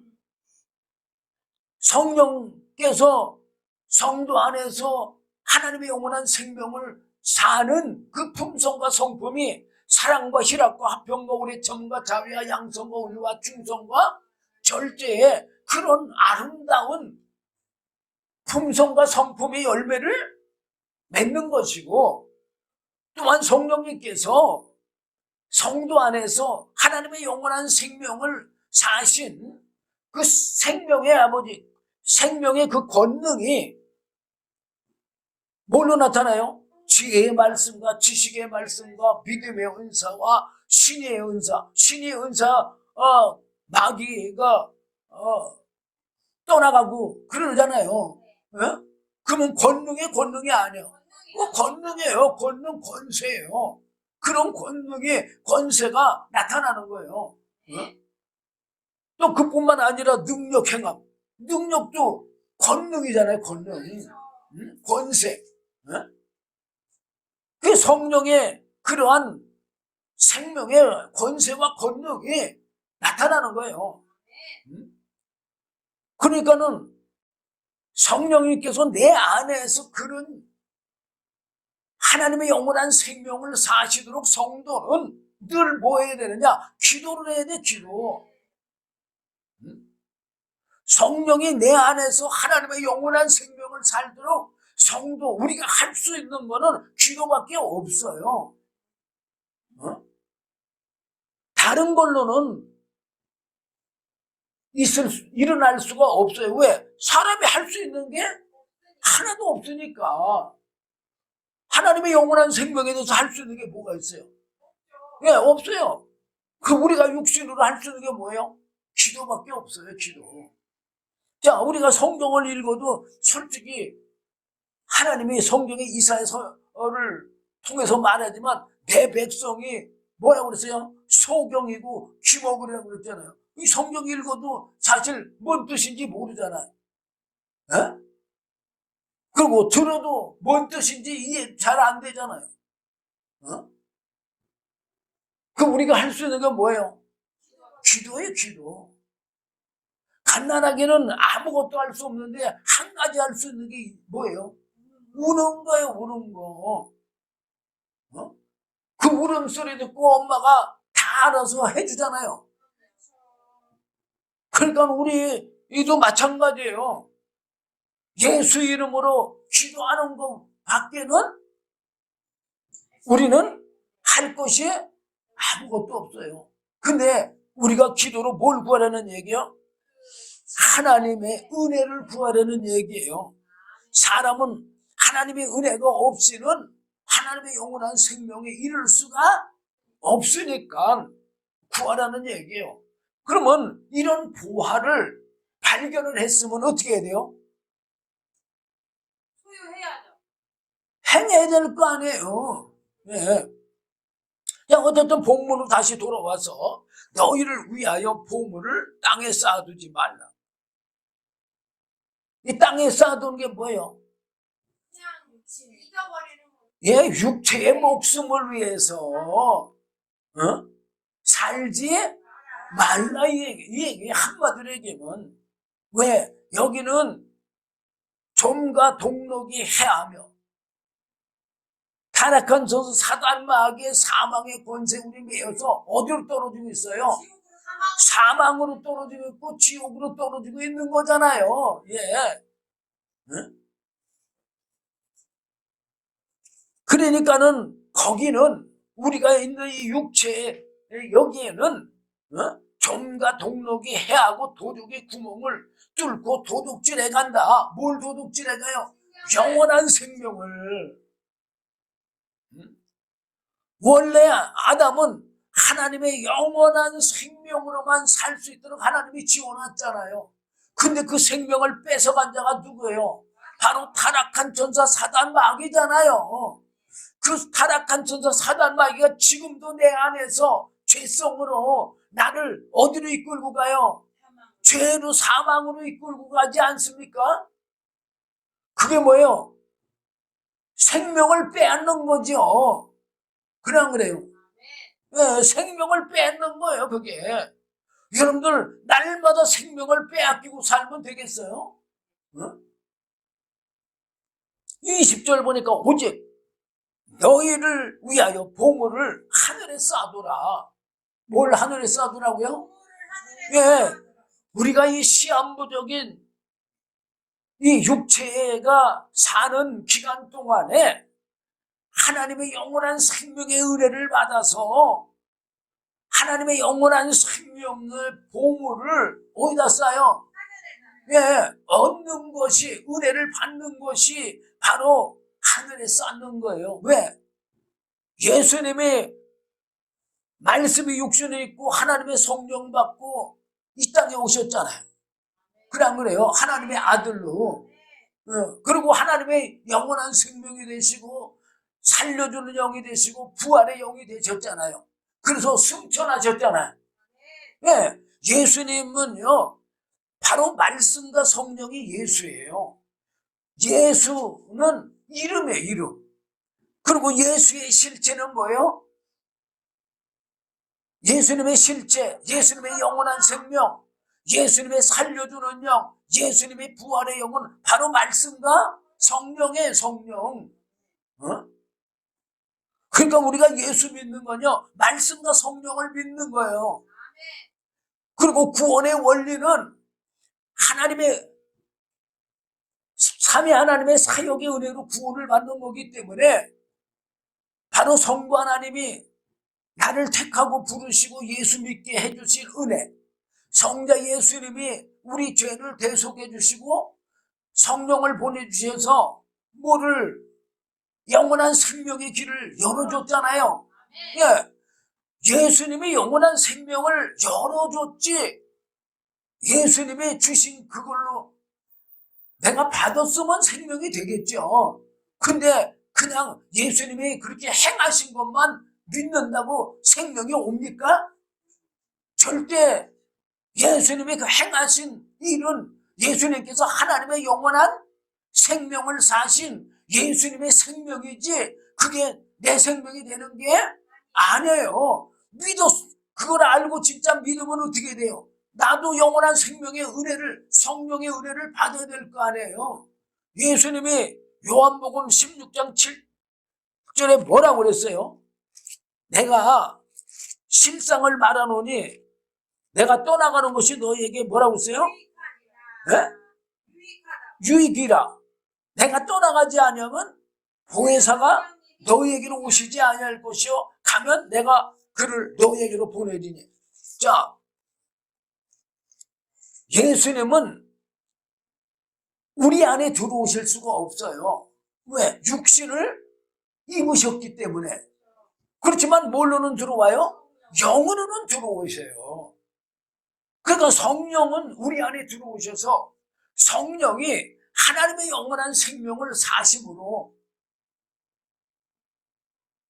성령께서 성도 안에서 하나님의 영원한 생명을 사는 그 품성과 성품이 사랑과 희락과 화평과 오래참과 자비와 양성과 온유와 충성과 절제의 그런 아름다운 품성과 성품의 열매를 맺는 것이고, 또한 성령님께서 성도 안에서 하나님의 영원한 생명을 사신 그 생명의 아버지, 생명의 그 권능이 뭘로 나타나요? 지혜의 말씀과 지식의 말씀과 믿음의 은사와 신의 은사. 신의 은사, 마귀가 떠나가고 그러잖아요. 그러면 권능이 아니에요. 권능이에요. 권능, 권세예요. 그런 권능의 권세가 나타나는 거예요. 또 그뿐만 아니라 능력, 행함. 능력도 권능이잖아요. 권능, 권세. 그 성령의 그러한 생명의 권세와 권능이 나타나는 거예요. 그러니까는 성령님께서 내 안에서 그런 하나님의 영원한 생명을 사시도록 성도는 늘 뭐 해야 되느냐? 기도를 해야 돼, 기도. 성령이 내 안에서 하나님의 영원한 생명을 살도록 성도, 우리가 할 수 있는 거는 기도밖에 없어요. 다른 걸로는 일어날 수가 없어요. 왜? 사람이 할 수 있는 게 하나도 없으니까. 하나님의 영원한 생명에 대해서 할 수 있는 게 뭐가 있어요? 예, 없어요. 그 우리가 육신으로 할 수 있는 게 뭐예요? 기도밖에 없어요, 기도. 자, 우리가 성경을 읽어도 솔직히 하나님이 성경의 이사야서를 통해서 말하지만 내 백성이 뭐라고 그랬어요? 소경이고 귀먹으라고 그랬잖아요. 이 성경 읽어도 사실 뭔 뜻인지 모르잖아요. 에? 그리고 들어도 뭔 뜻인지 이해 잘 안 되잖아요. 그럼 우리가 할 수 있는 건 뭐예요? 기도예요, 기도. 갓난아기는 아무것도 할 수 없는데 한 가지 할 수 있는 게 뭐예요? 우는 거예요, 우는 거. 그 울음소리 듣고 엄마가 다 알아서 해주잖아요. 그러니까 우리도 마찬가지예요. 예수 이름으로 기도하는 것 밖에는 우리는 할 것이 아무것도 없어요. 근데 우리가 기도로 뭘 구하라는 얘기요? 하나님의 은혜를 구하라는 얘기예요. 사람은 하나님의 은혜가 없이는 하나님의 영원한 생명에 이를 수가 없으니까 구하라는 얘기예요. 그러면 이런 보화를 발견을 했으면 어떻게 해야 돼요?
소유해야죠.
행해야 될 거 아니에요. 네. 자, 어쨌든 본문으로 다시 돌아와서 너희를 위하여 보물을 땅에 쌓아두지 말라. 이 땅에 쌓아두는 게 뭐예요?
그냥 잊어버리는 거.
예, 육체의 목숨을 위해서 살지 말라 이 얘기 한마디로 얘기하면, 왜? 여기는 좀과 동록이 해하며 타락한 저 사단마귀의 사망의 권세 우리 매여서 어디로 떨어지고 있어요? 사망으로 떨어지고 있고 지옥으로 떨어지고 있는 거잖아요. 예. 그러니까는 거기는 우리가 있는 이 육체 여기에는 좀과 동록이 해하고 도둑의 구멍을 뚫고 도둑질해 간다. 뭘 도둑질해 가요? 영원한 생명을. 원래 아담은 하나님의 영원한 생명으로만 살 수 있도록 하나님이 지어놨잖아요. 근데 그 생명을 뺏어간 자가 누구예요? 바로 타락한 천사 사단 마귀잖아요. 그 타락한 천사 사단 마귀가 지금도 내 안에서 죄성으로 나를 어디로 이끌고 가요? 죄로 사망으로 이끌고 가지 않습니까? 그게 뭐예요? 생명을 빼앗는 거죠. 그냥 그래요. 네, 생명을 빼앗는 거예요, 그게. 여러분들, 날마다 생명을 빼앗기고 살면 되겠어요? 어? 20절 보니까 오직 너희를 위하여 보물을 하늘에 쌓아두라. 뭘 하늘에 쌓아두라고요? 예, 우리가 이 시한부적인 이 육체가 사는 기간 동안에 하나님의 영원한 생명의 은혜를 받아서 하나님의 영원한 생명의 보물을 어디다 쌓아요? 예, 얻는 것이, 은혜를 받는 것이 바로 하늘에 쌓는 거예요. 왜? 예수님이 말씀이 육신에 있고 하나님의 성령 받고 이 땅에 오셨잖아요. 그래 안 그래요? 하나님의 아들로. 그리고 하나님의 영원한 생명이 되시고 살려주는 영이 되시고 부활의 영이 되셨잖아요. 그래서 승천하셨잖아요. 예, 예수님은요 바로 말씀과 성령이 예수예요. 예수는 이름이에요, 이름. 그리고 예수의 실체는 뭐예요? 예수님의 실체, 예수님의 영원한 생명, 예수님의 살려주는 영, 예수님의 부활의 영은 바로 말씀과 성령의 성령. 어? 그러니까 우리가 예수 믿는 건요, 말씀과 성령을 믿는 거예요. 그리고 구원의 원리는 하나님의 삼위 하나님의 사역의 은혜로 구원을 받는 거기 때문에 바로 성부 하나님이 나를 택하고 부르시고 예수 믿게 해주신 은혜, 성자 예수님이 우리 죄를 대속해 주시고 성령을 보내주셔서 뭐를 영원한 생명의 길을 열어줬잖아요. 예, 예수님이 영원한 생명을 열어줬지 예수님이 주신 그걸로 내가 받았으면 생명이 되겠죠. 근데 그냥 예수님이 그렇게 행하신 것만 믿는다고 생명이 옵니까? 절대. 예수님이 그 행하신 일은 예수님께서 하나님의 영원한 생명을 사신 예수님의 생명이지 그게 내 생명이 되는 게 아니에요. 그걸 알고 진짜 믿으면 어떻게 돼요? 나도 영원한 생명의 은혜를, 성령의 은혜를 받아야 될 거 아니에요. 예수님이 요한복음 16장 7절에 뭐라고 그랬어요? 내가 실상을 말하노니 내가 떠나가는 것이 너희에게 뭐라고 했어요? 네? 유익이라. 내가 떠나가지 않으면 보혜사가 너희에게로 오시지 아니할 것이요 가면 내가 그를 너희에게로 보내리니. 자, 예수님은 우리 안에 들어오실 수가 없어요. 왜? 육신을 입으셨기 때문에. 그렇지만 뭘로는 들어와요? 영으로는 들어오셔요. 그러니까 성령은 우리 안에 들어오셔서 성령이 하나님의 영원한 생명을 사심으로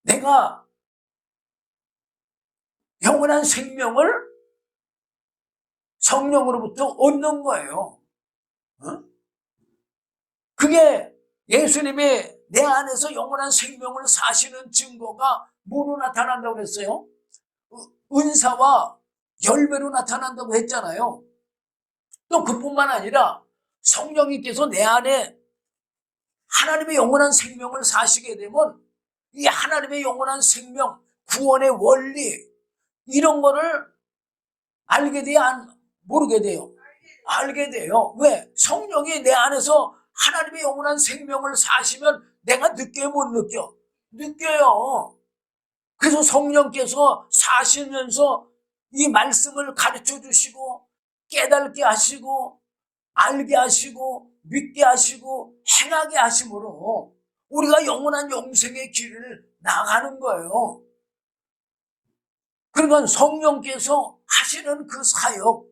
내가 영원한 생명을 성령으로부터 얻는 거예요. 어? 그게 예수님이 내 안에서 영원한 생명을 사시는 증거가 뭐로 나타난다고 그랬어요? 은사와 열매로 나타난다고 했잖아요. 또 그뿐만 아니라 성령님께서 내 안에 하나님의 영원한 생명을 사시게 되면 이 하나님의 영원한 생명, 구원의 원리 이런 거를 알게 돼요? 모르게 돼요? 알게 돼요. 왜? 성령이 내 안에서 하나님의 영원한 생명을 사시면 내가 느껴요? 못 느껴? 느껴요. 그래서 성령께서 사시면서 이 말씀을 가르쳐 주시고 깨닫게 하시고 알게 하시고 믿게 하시고 행하게 하심으로 우리가 영원한 영생의 길을 나가는 거예요. 그러니까 성령께서 하시는 그 사역,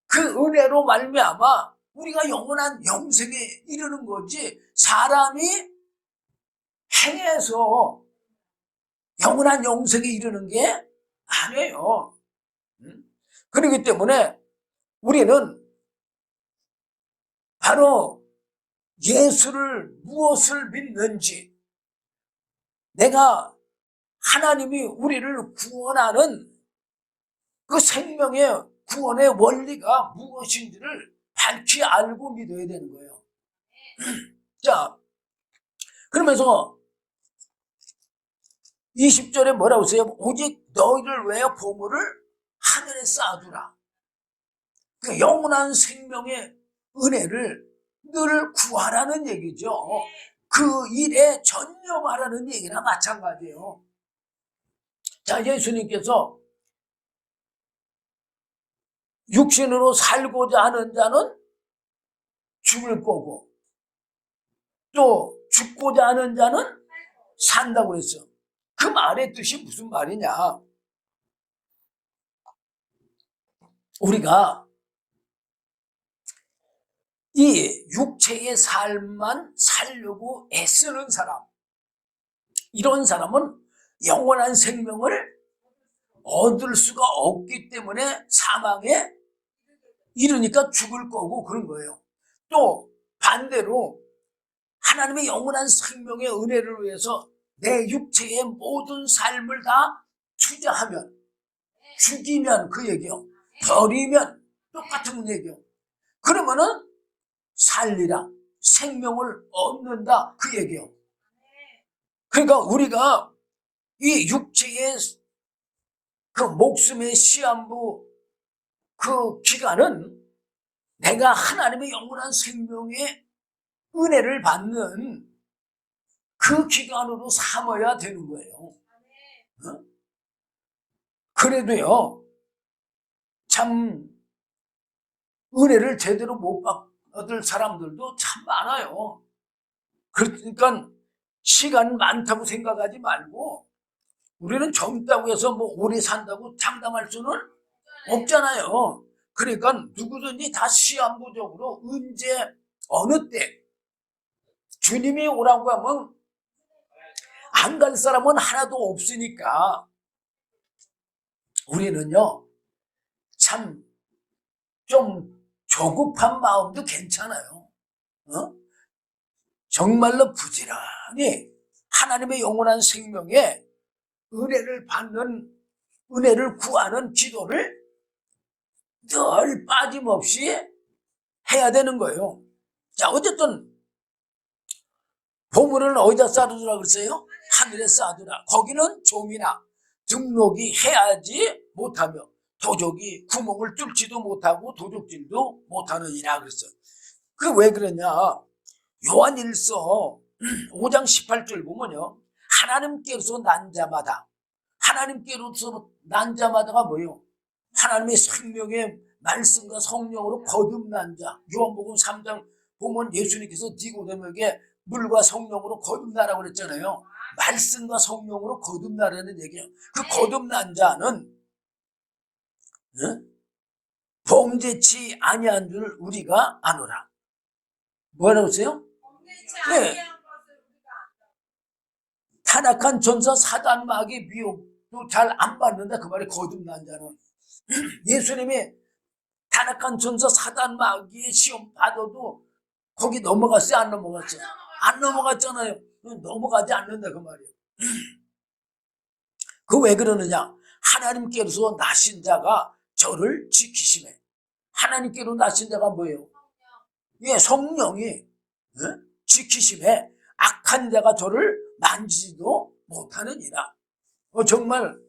그 은혜로 말미암아 우리가 영원한 영생에 이르는 거지, 사람이 행해서 영원한 영생에 이르는 게 아니에요. 그렇기 때문에 우리는 바로 예수를 무엇을 믿는지, 내가 하나님이 우리를 구원하는 그 생명의 구원의 원리가 무엇인지를 밝히 알고 믿어야 되는 거예요. 자, 그러면서 20절에 뭐라고 써요? 오직 너희를 위하여 보물을 하늘에 쌓아두라. 그 영원한 생명의 은혜를 늘 구하라는 얘기죠. 그 일에 전념하라는 얘기나 마찬가지예요. 자, 예수님께서 육신으로 살고자 하는 자는 죽을 거고, 또 죽고자 하는 자는 산다고 그랬어요. 그 말의 뜻이 무슨 말이냐? 우리가 이 육체의 삶만 살려고 애쓰는 사람, 이런 사람은 영원한 생명을 얻을 수가 없기 때문에 사망에 이르니까 죽을 거고 그런 거예요. 또 반대로 하나님의 영원한 생명의 은혜를 위해서 내 육체의 모든 삶을 다 투자하면, 죽이면 그 얘기요, 버리면 똑같은 얘기요. 그러면은 살리라, 생명을 얻는다 그 얘기요. 그러니까 우리가 이 육체의 그 목숨의 시한부 그 기간은 내가 하나님의 영원한 생명의 은혜를 받는 그 기간으로 삼아야 되는 거예요. 어? 그래도요, 참 은혜를 제대로 못 받을 사람들도 참 많아요. 그러니까 시간 많다고 생각하지 말고, 우리는 젊다고 해서 뭐 오래 산다고 장담할 수는 없잖아요. 그러니까 누구든지 다 시한부적으로 언제 어느 때 주님이 오라고 하면 안 갈 사람은 하나도 없으니까 우리는요 참 좀 조급한 마음도 괜찮아요. 정말로 부지런히 하나님의 영원한 생명에 은혜를 받는, 은혜를 구하는 기도를 늘 빠짐없이 해야 되는 거예요. 자, 어쨌든 보물을 어디다 쌓아두라 그랬어요? 하늘에 쌓아두라. 거기는 종이나 등록이 해야지 못하며 도적이 구멍을 뚫지도 못하고 도적질도 못하느니라 그랬어요. 그 왜 그러냐? 요한일서 5장 18절 보면요, 하나님께로서 난 자마다, 하나님께로서 난 자마다가 뭐예요? 하나님의 생명의 말씀과 성령으로 거듭난 자. 요한복음 3장 보면 예수님께서 니고데모에게 물과 성령으로 거듭나라고 그랬잖아요. 말씀과 성령으로 거듭나라는 얘기예요. 그 거듭난 자는 범죄치 아니한 줄 우리가 아노라. 뭐라고 했어요? 네. 타락한 전사 사단 마귀 미혹도 잘 안 받는다 그 말이 거듭난 자는. 예수님이 타락한 전사 사단 마귀의 시험 받아도 거기 넘어갔어요? 안 넘어갔어요? 안 넘어갔잖아요. 넘어가지 않는다 그 말이에요. 그 왜 그러느냐? 하나님께로서 나신 자가 저를 지키시네. 하나님께로 나신 자가 뭐예요? 예, 성령이 지키심에 악한 자가 저를 만지지도 못하느니라. 정말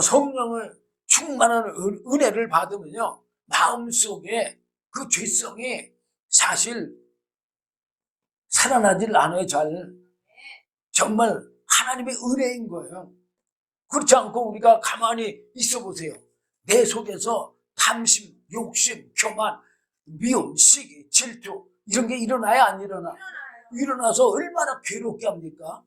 성령을 충만한 은혜를 받으면요, 마음속에 그 죄성이 사실 살아나질 않아요. 잘. 정말 하나님의 은혜인 거예요. 그렇지 않고 우리가 가만히 있어 보세요. 내 속에서 탐심, 욕심, 교만, 미움, 시기, 질투 이런 게 일어나야 안 일어나? 일어나서 얼마나 괴롭게 합니까?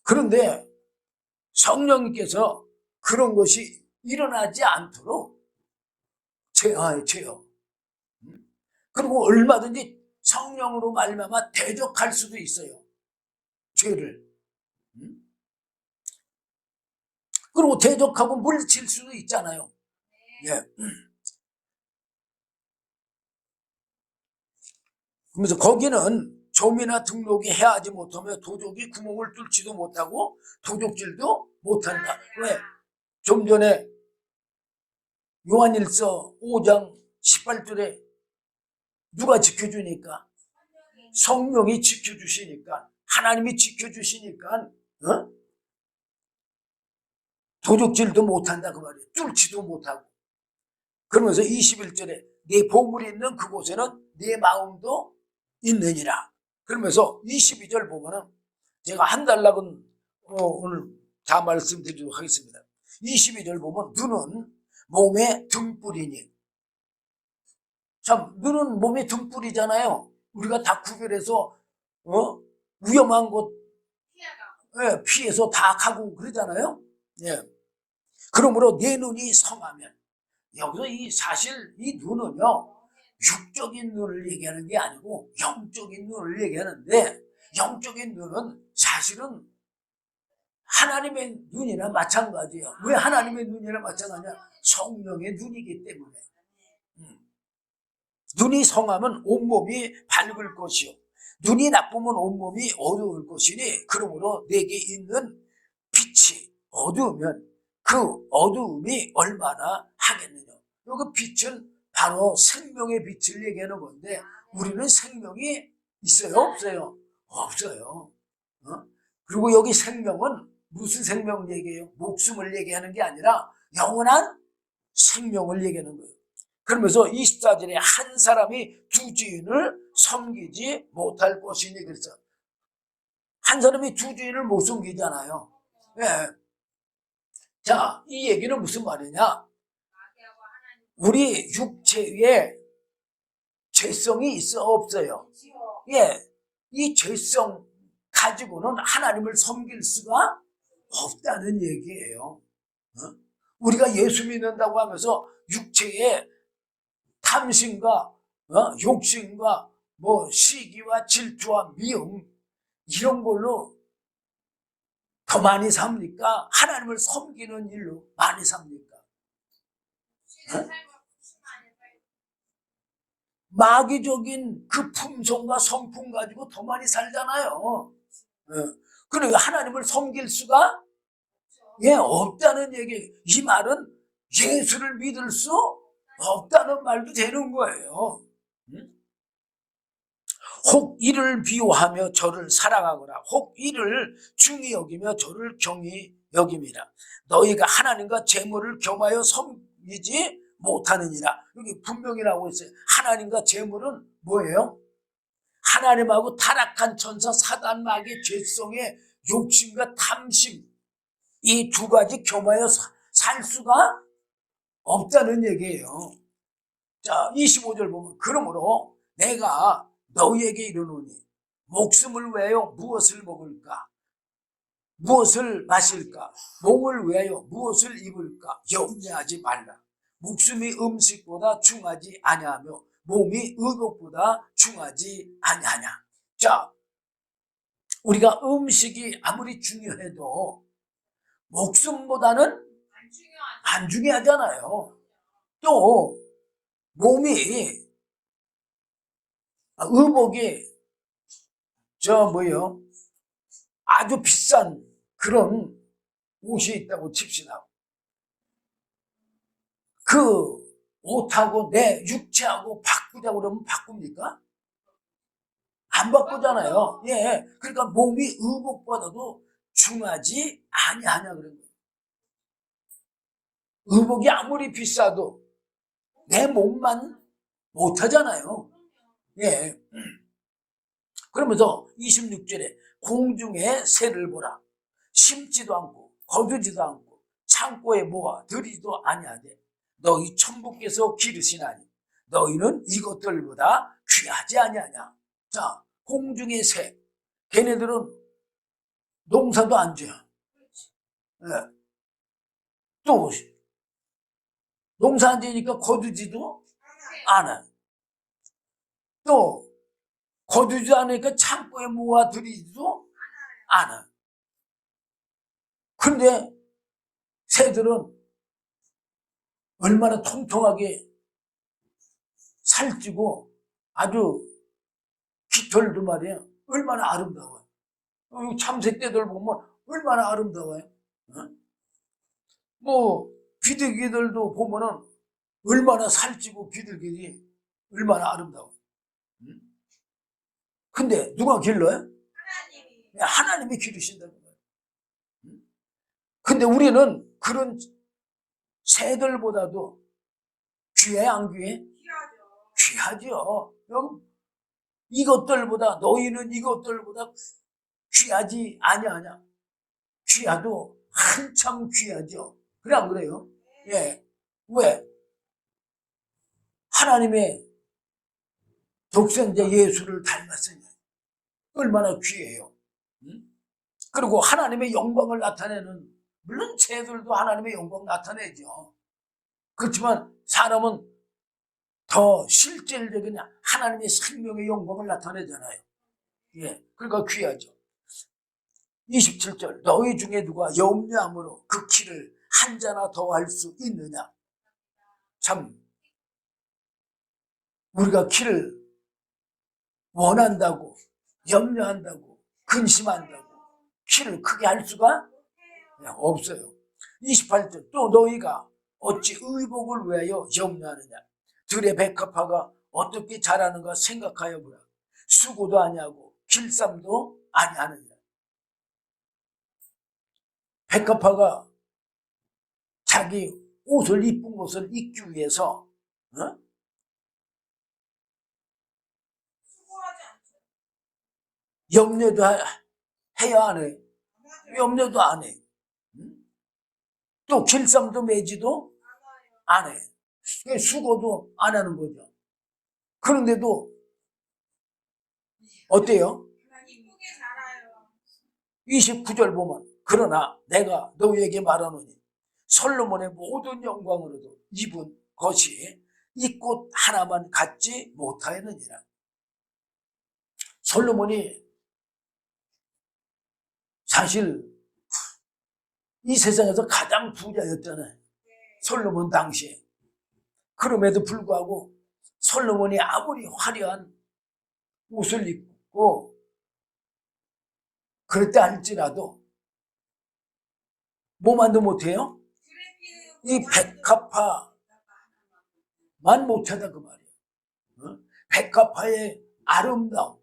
그런데 성령님께서 그런 것이 일어나지 않도록 제어해줘요. 그리고 얼마든지 성령으로 말미암아 대적할 수도 있어요. 죄를. 그리고 대적하고 물리칠 수도 있잖아요. 예. 그래서 거기는 조미나 등록이 해하지 못하며 도적이 구멍을 뚫지도 못하고 도적질도 못한다. 왜? 좀 전에 요한일서 5장 18절에 누가 지켜주니까? 성령이 지켜주시니까, 하나님이 지켜주시니까 도적질도 못한다 그 말이에요. 뚫지도 못하고. 그러면서 21절에 네 보물이 있는 그곳에는 네 마음도 있느니라. 그러면서 22절 보면은 제가 한 달락은 오늘 다 말씀드리도록 하겠습니다. 22절 보면 눈은 몸의 등불이니. 참 눈은 몸의 등불이잖아요. 우리가 다 구별해서 위험한 곳 피해서 다 가고 그러잖아요. 예. 그러므로 내 눈이 성하면, 여기서 사실 이 눈은요 육적인 눈을 얘기하는 게 아니고 영적인 눈을 얘기하는데, 영적인 눈은 사실은 하나님의 눈이나 마찬가지예요. 왜 하나님의 눈이나 마찬가지냐? 성령의 눈이기 때문에. 눈이 성하면 온몸이 밝을 것이요, 눈이 나쁘면 온몸이 어두울 것이니 그러므로 내게 있는 빛이 어두우면 그 어두움이 얼마나 하겠느냐. 그 빛은 바로 생명의 빛을 얘기하는 건데, 우리는 생명이 있어요 없어요? 없어요. 그리고 여기 생명은 무슨 생명 얘기해요? 목숨을 얘기하는 게 아니라 영원한 생명을 얘기하는 거예요. 그러면서 24절에 한 사람이 두 주인을 섬기지 못할 것이니, 그래서 한 사람이 두 주인을 못 섬기잖아요. 네. 자, 이 얘기는 무슨 말이냐? 우리 육체에 죄성이 있어 없어요? 예, 이 죄성 가지고는 하나님을 섬길 수가 없다는 얘기예요. 우리가 예수 믿는다고 하면서 육체에 탐심과 욕심과 시기와 질투와 미움 이런 걸로 더 많이 삽니까? 하나님을 섬기는 일로 많이 삽니까? 마귀적인 그 품성과 성품 가지고 더 많이 살잖아요. 그러니까 하나님을 섬길 수가 없다는 얘기. 이 말은 예수를 믿을 수 없다는 말도 되는 거예요. 혹 이를 비호하며 저를 사랑하거나 혹 이를 중히 여기며 저를 경히 여김이라. 너희가 하나님과 재물을 겸하여 섬기지 못하느니라. 여기 분명히 나오고 있어요. 하나님과 재물은 뭐예요? 하나님하고 타락한 천사 사단 마귀의 죄성의 욕심과 탐심, 이 두 가지 겸하여 살 수가 없다는 얘기예요. 자, 25절 보면 그러므로 내가 너희에게 이르노니 목숨을 위하여 무엇을 먹을까? 무엇을 마실까? 몸을 위하여 무엇을 입을까? 염려하지 말라. 목숨이 음식보다 중하지 아니하며 몸이 의복보다 중하지 아니하냐. 자, 우리가 음식이 아무리 중요해도 목숨보다는 안 중요하잖아요. 또 몸이 의복이 아주 비싼 그런 옷이 있다고 칩시다. 그 옷하고 내 육체하고 바꾸자고 그러면 바꿉니까? 안 바꾸잖아요. 예, 그러니까 몸이 의복보다도 중하지 아니하냐 그런 거예요. 의복이 아무리 비싸도 내 몸만 못하잖아요. 예. 그러면서 26절에 공중의 새를 보라. 심지도 않고 거두지도 않고 창고에 모아 들이지도 아니하되 너희 천부께서 기르시나니 너희는 이것들보다 귀하지 아니하냐. 자, 공중의 새, 걔네들은 농사도 안 줘요. 예. 또 농사 안 지니까 거두지도 않아. 또 거두지 않으니까 창고에 모아들이지도 않아. 근데 새들은 얼마나 통통하게 살찌고 아주 깃털도 말이야 얼마나 아름다워요. 참새떼들 보면 얼마나 아름다워요. 어? 뭐 비둘기들도 보면은 얼마나 살찌고 비둘기들이 얼마나 아름다워요. 응? 근데 누가 길러요?
하나님이.
하나님이 기르신다는 거예요. 응? 근데 우리는 그런 새들보다도 귀해 안 귀해?
귀하죠.
귀하죠. 여러분, 이것들보다 너희는 이것들보다 귀하지 아니하냐? 귀하도 한참 귀하죠. 그래 안 그래요? 예. 왜? 하나님의 독생자 예수를 닮았으니 얼마나 귀해요. 응? 그리고 하나님의 영광을 나타내는, 물론 새들도 하나님의 영광 나타내죠. 그렇지만 사람은 더 실질적인 하나님의 생명의 영광을 나타내잖아요. 예. 그러니까 귀하죠. 27절 너희 중에 누가 염려함으로 그 키를 한 자나 더 할 수 있느냐. 참 우리가 키를 원한다고 염려한다고 근심한다고 키를 크게 할 수가 없어요. 28절 또 너희가 어찌 의복을 위하여 염려하느냐. 들의 백합화가 어떻게 자라는가 생각하여 보라. 수고도 아니하고 길쌈도 아니하느니라. 백합화가 자기 옷을 이쁜 옷을 입기 위해서
수고하지 않죠.
염려도 해야 안 해. 염려도 안 해. 또 길쌈도 매지도 안 해. 수고도 안 하는 거죠. 그런데도 어때요?
이쁘게 자라요.
29절 보면 그러나 내가 너희에게 말하노니 솔로몬의 모든 영광으로도 입은 것이 이 꽃 하나만 갖지 못하였느니라. 솔로몬이 사실 이 세상에서 가장 부자였잖아요. 솔로몬 당시에. 그럼에도 불구하고 솔로몬이 아무리 화려한 옷을 입고 그랬다 할지라도 뭐만도 못해요? 이 백합화만 못하다 그 말이에요. 백합화의 아름다움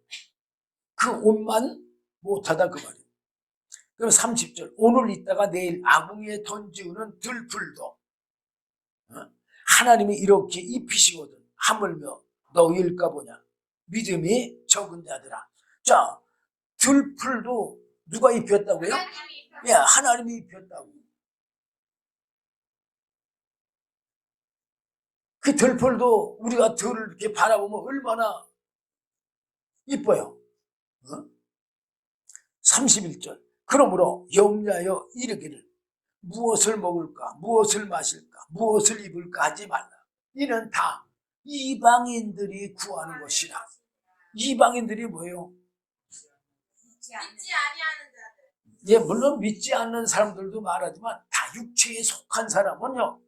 그 옷만 못하다 그 말이에요. 그럼 30절 오늘 있다가 내일 아궁이에 던지우는 들풀도 하나님이 이렇게 입히시거든 하물며 너희일까 보냐. 믿음이 적은 자들아. 자, 들풀도 누가 입혔다고요? 예, 하나님이 입혔다고. 그 들풀도 우리가 들을 이렇게 바라보면 얼마나 이뻐요. 31절 그러므로 염려하여 이르기를 무엇을 먹을까 무엇을 마실까 무엇을 입을까 하지 말라. 이는 다 이방인들이 구하는 것이라. 이방인들이 뭐예요?
믿지 아니하는 자들.
예, 물론 믿지 않는 사람들도 말하지만 다 육체에 속한 사람은요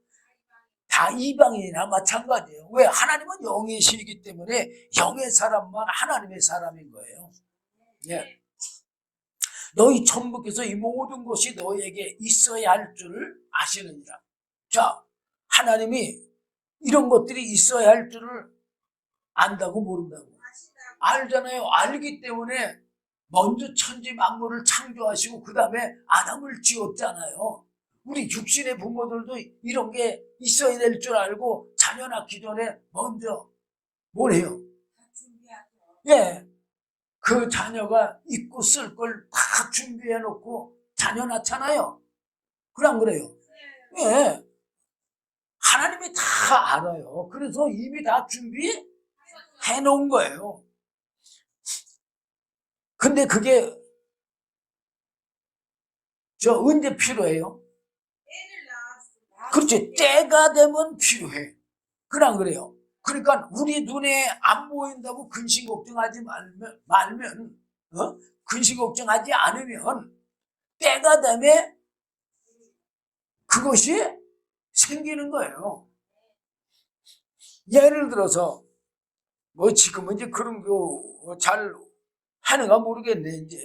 다 이방인이나 마찬가지예요. 왜? 하나님은 영의 신이기 때문에 영의 사람만 하나님의 사람인 거예요. 예. 너희 천부께서 이 모든 것이 너희에게 있어야 할 줄을 아시느니라. 자, 하나님이 이런 것들이 있어야 할 줄을 안다고 모른다고? 알잖아요. 알기 때문에 먼저 천지 만물을 창조하시고 그 다음에 아담을 지었잖아요. 우리 육신의 부모들도 이런 게 있어야 될 줄 알고 자녀 낳기 전에 먼저 뭘 해요? 예, 그 자녀가 입고 쓸 걸 다 준비해 놓고 자녀 낳잖아요. 그래 안 그래요? 예, 하나님이 다 알아요. 그래서 이미 다 준비해 놓은 거예요. 근데 그게 언제 필요해요? 그렇지. 때가 되면 필요해. 그냥 그래요. 그러니까 우리 눈에 안 보인다고 근심 걱정하지 말면 근심 걱정하지 않으면 때가 되면 그것이 생기는 거예요. 예를 들어서 뭐 지금은 이제 그런 거 잘 하는가 모르겠네. 이제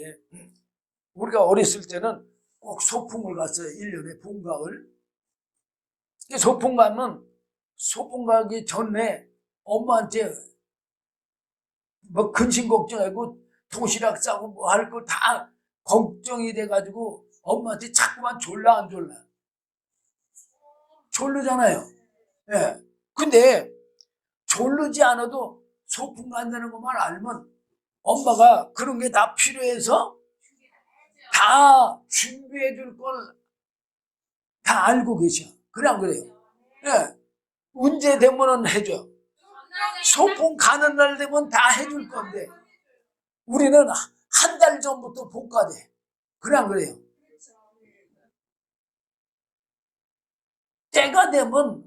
우리가 어렸을 때는 꼭 소풍을 갔어요. 1년에 봄가을. 소풍 가면 소풍 가기 전에 엄마한테 뭐 근심 걱정하고 도시락 싸고 뭐 할 거 다 걱정이 돼가지고 엄마한테 자꾸만 졸라 안 졸라. 졸르잖아요. 예. 근데 졸르지 않아도 소풍 간다는 것만 알면 엄마가 그런 게 다 필요해서 다 준비해 줄 걸 다 알고 계셔. 그래 안 그래요? 예. 문제 되면은 해줘. 소풍 가는 날 되면 다 해줄 건데 우리는 한 달 전부터 복가돼. 그래 안 그래요? 때가 되면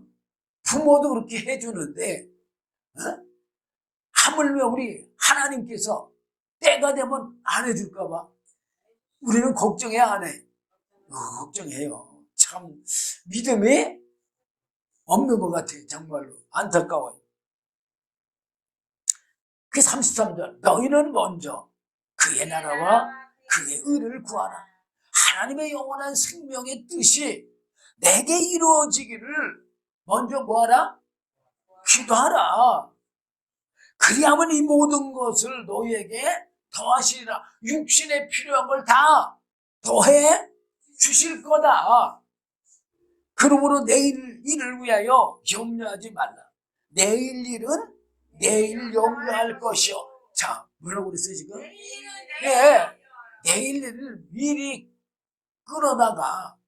부모도 그렇게 해주는데 하물며 우리 하나님께서 때가 되면 안 해줄까 봐 우리는 걱정해 안 해? 걱정해요. 참 믿음이 없는 것 같아요. 정말로 안타까워요. 그 33절 너희는 먼저 그의 나라와 그의 의를 구하라. 하나님의 영원한 생명의 뜻이 내게 이루어지기를 먼저 뭐하라? 기도하라. 그리하면 이 모든 것을 너희에게 더하시리라. 육신에 필요한 걸 다 더해 주실 거다. 그러므로 내일 일을 위하여 염려하지 말라. 내일 일은 내일 염려할 것이요. 자, 뭐라고 그랬어요 지금? 네, 내일 일을 미리 끌어다가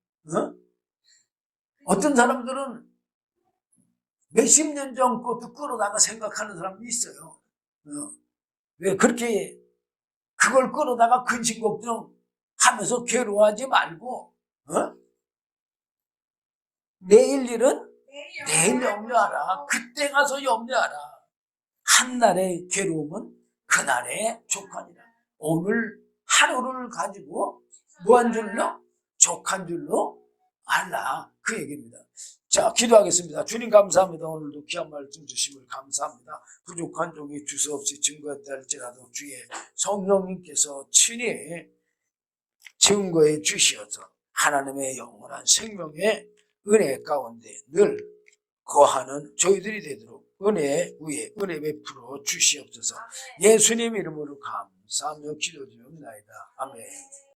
어떤 사람들은 몇십 년 전 것도 끌어다가 생각하는 사람도 있어요. 왜 그렇게 그걸 끌어다가 근심 걱정하면서 괴로워하지 말고 내일 일은 내일 염려하라. 그때 가서 염려하라. 한날의 괴로움은 그날의 족하니라. 오늘 하루를 가지고 무한 줄로 족한 줄로 알라. 그 얘기입니다. 자, 기도하겠습니다. 주님 감사합니다. 오늘도 귀한 말씀 주심을 감사합니다. 부족한 종이 주저없이 증거했다 할지라도 주의 성령님께서 친히 증거해 주시어서 하나님의 영원한 생명의 은혜 가운데 늘 거하는 저희들이 되도록 은혜 위에 은혜 베풀어 주시옵소서. 예수님 이름으로 감사하며 기도드립니다. 아멘.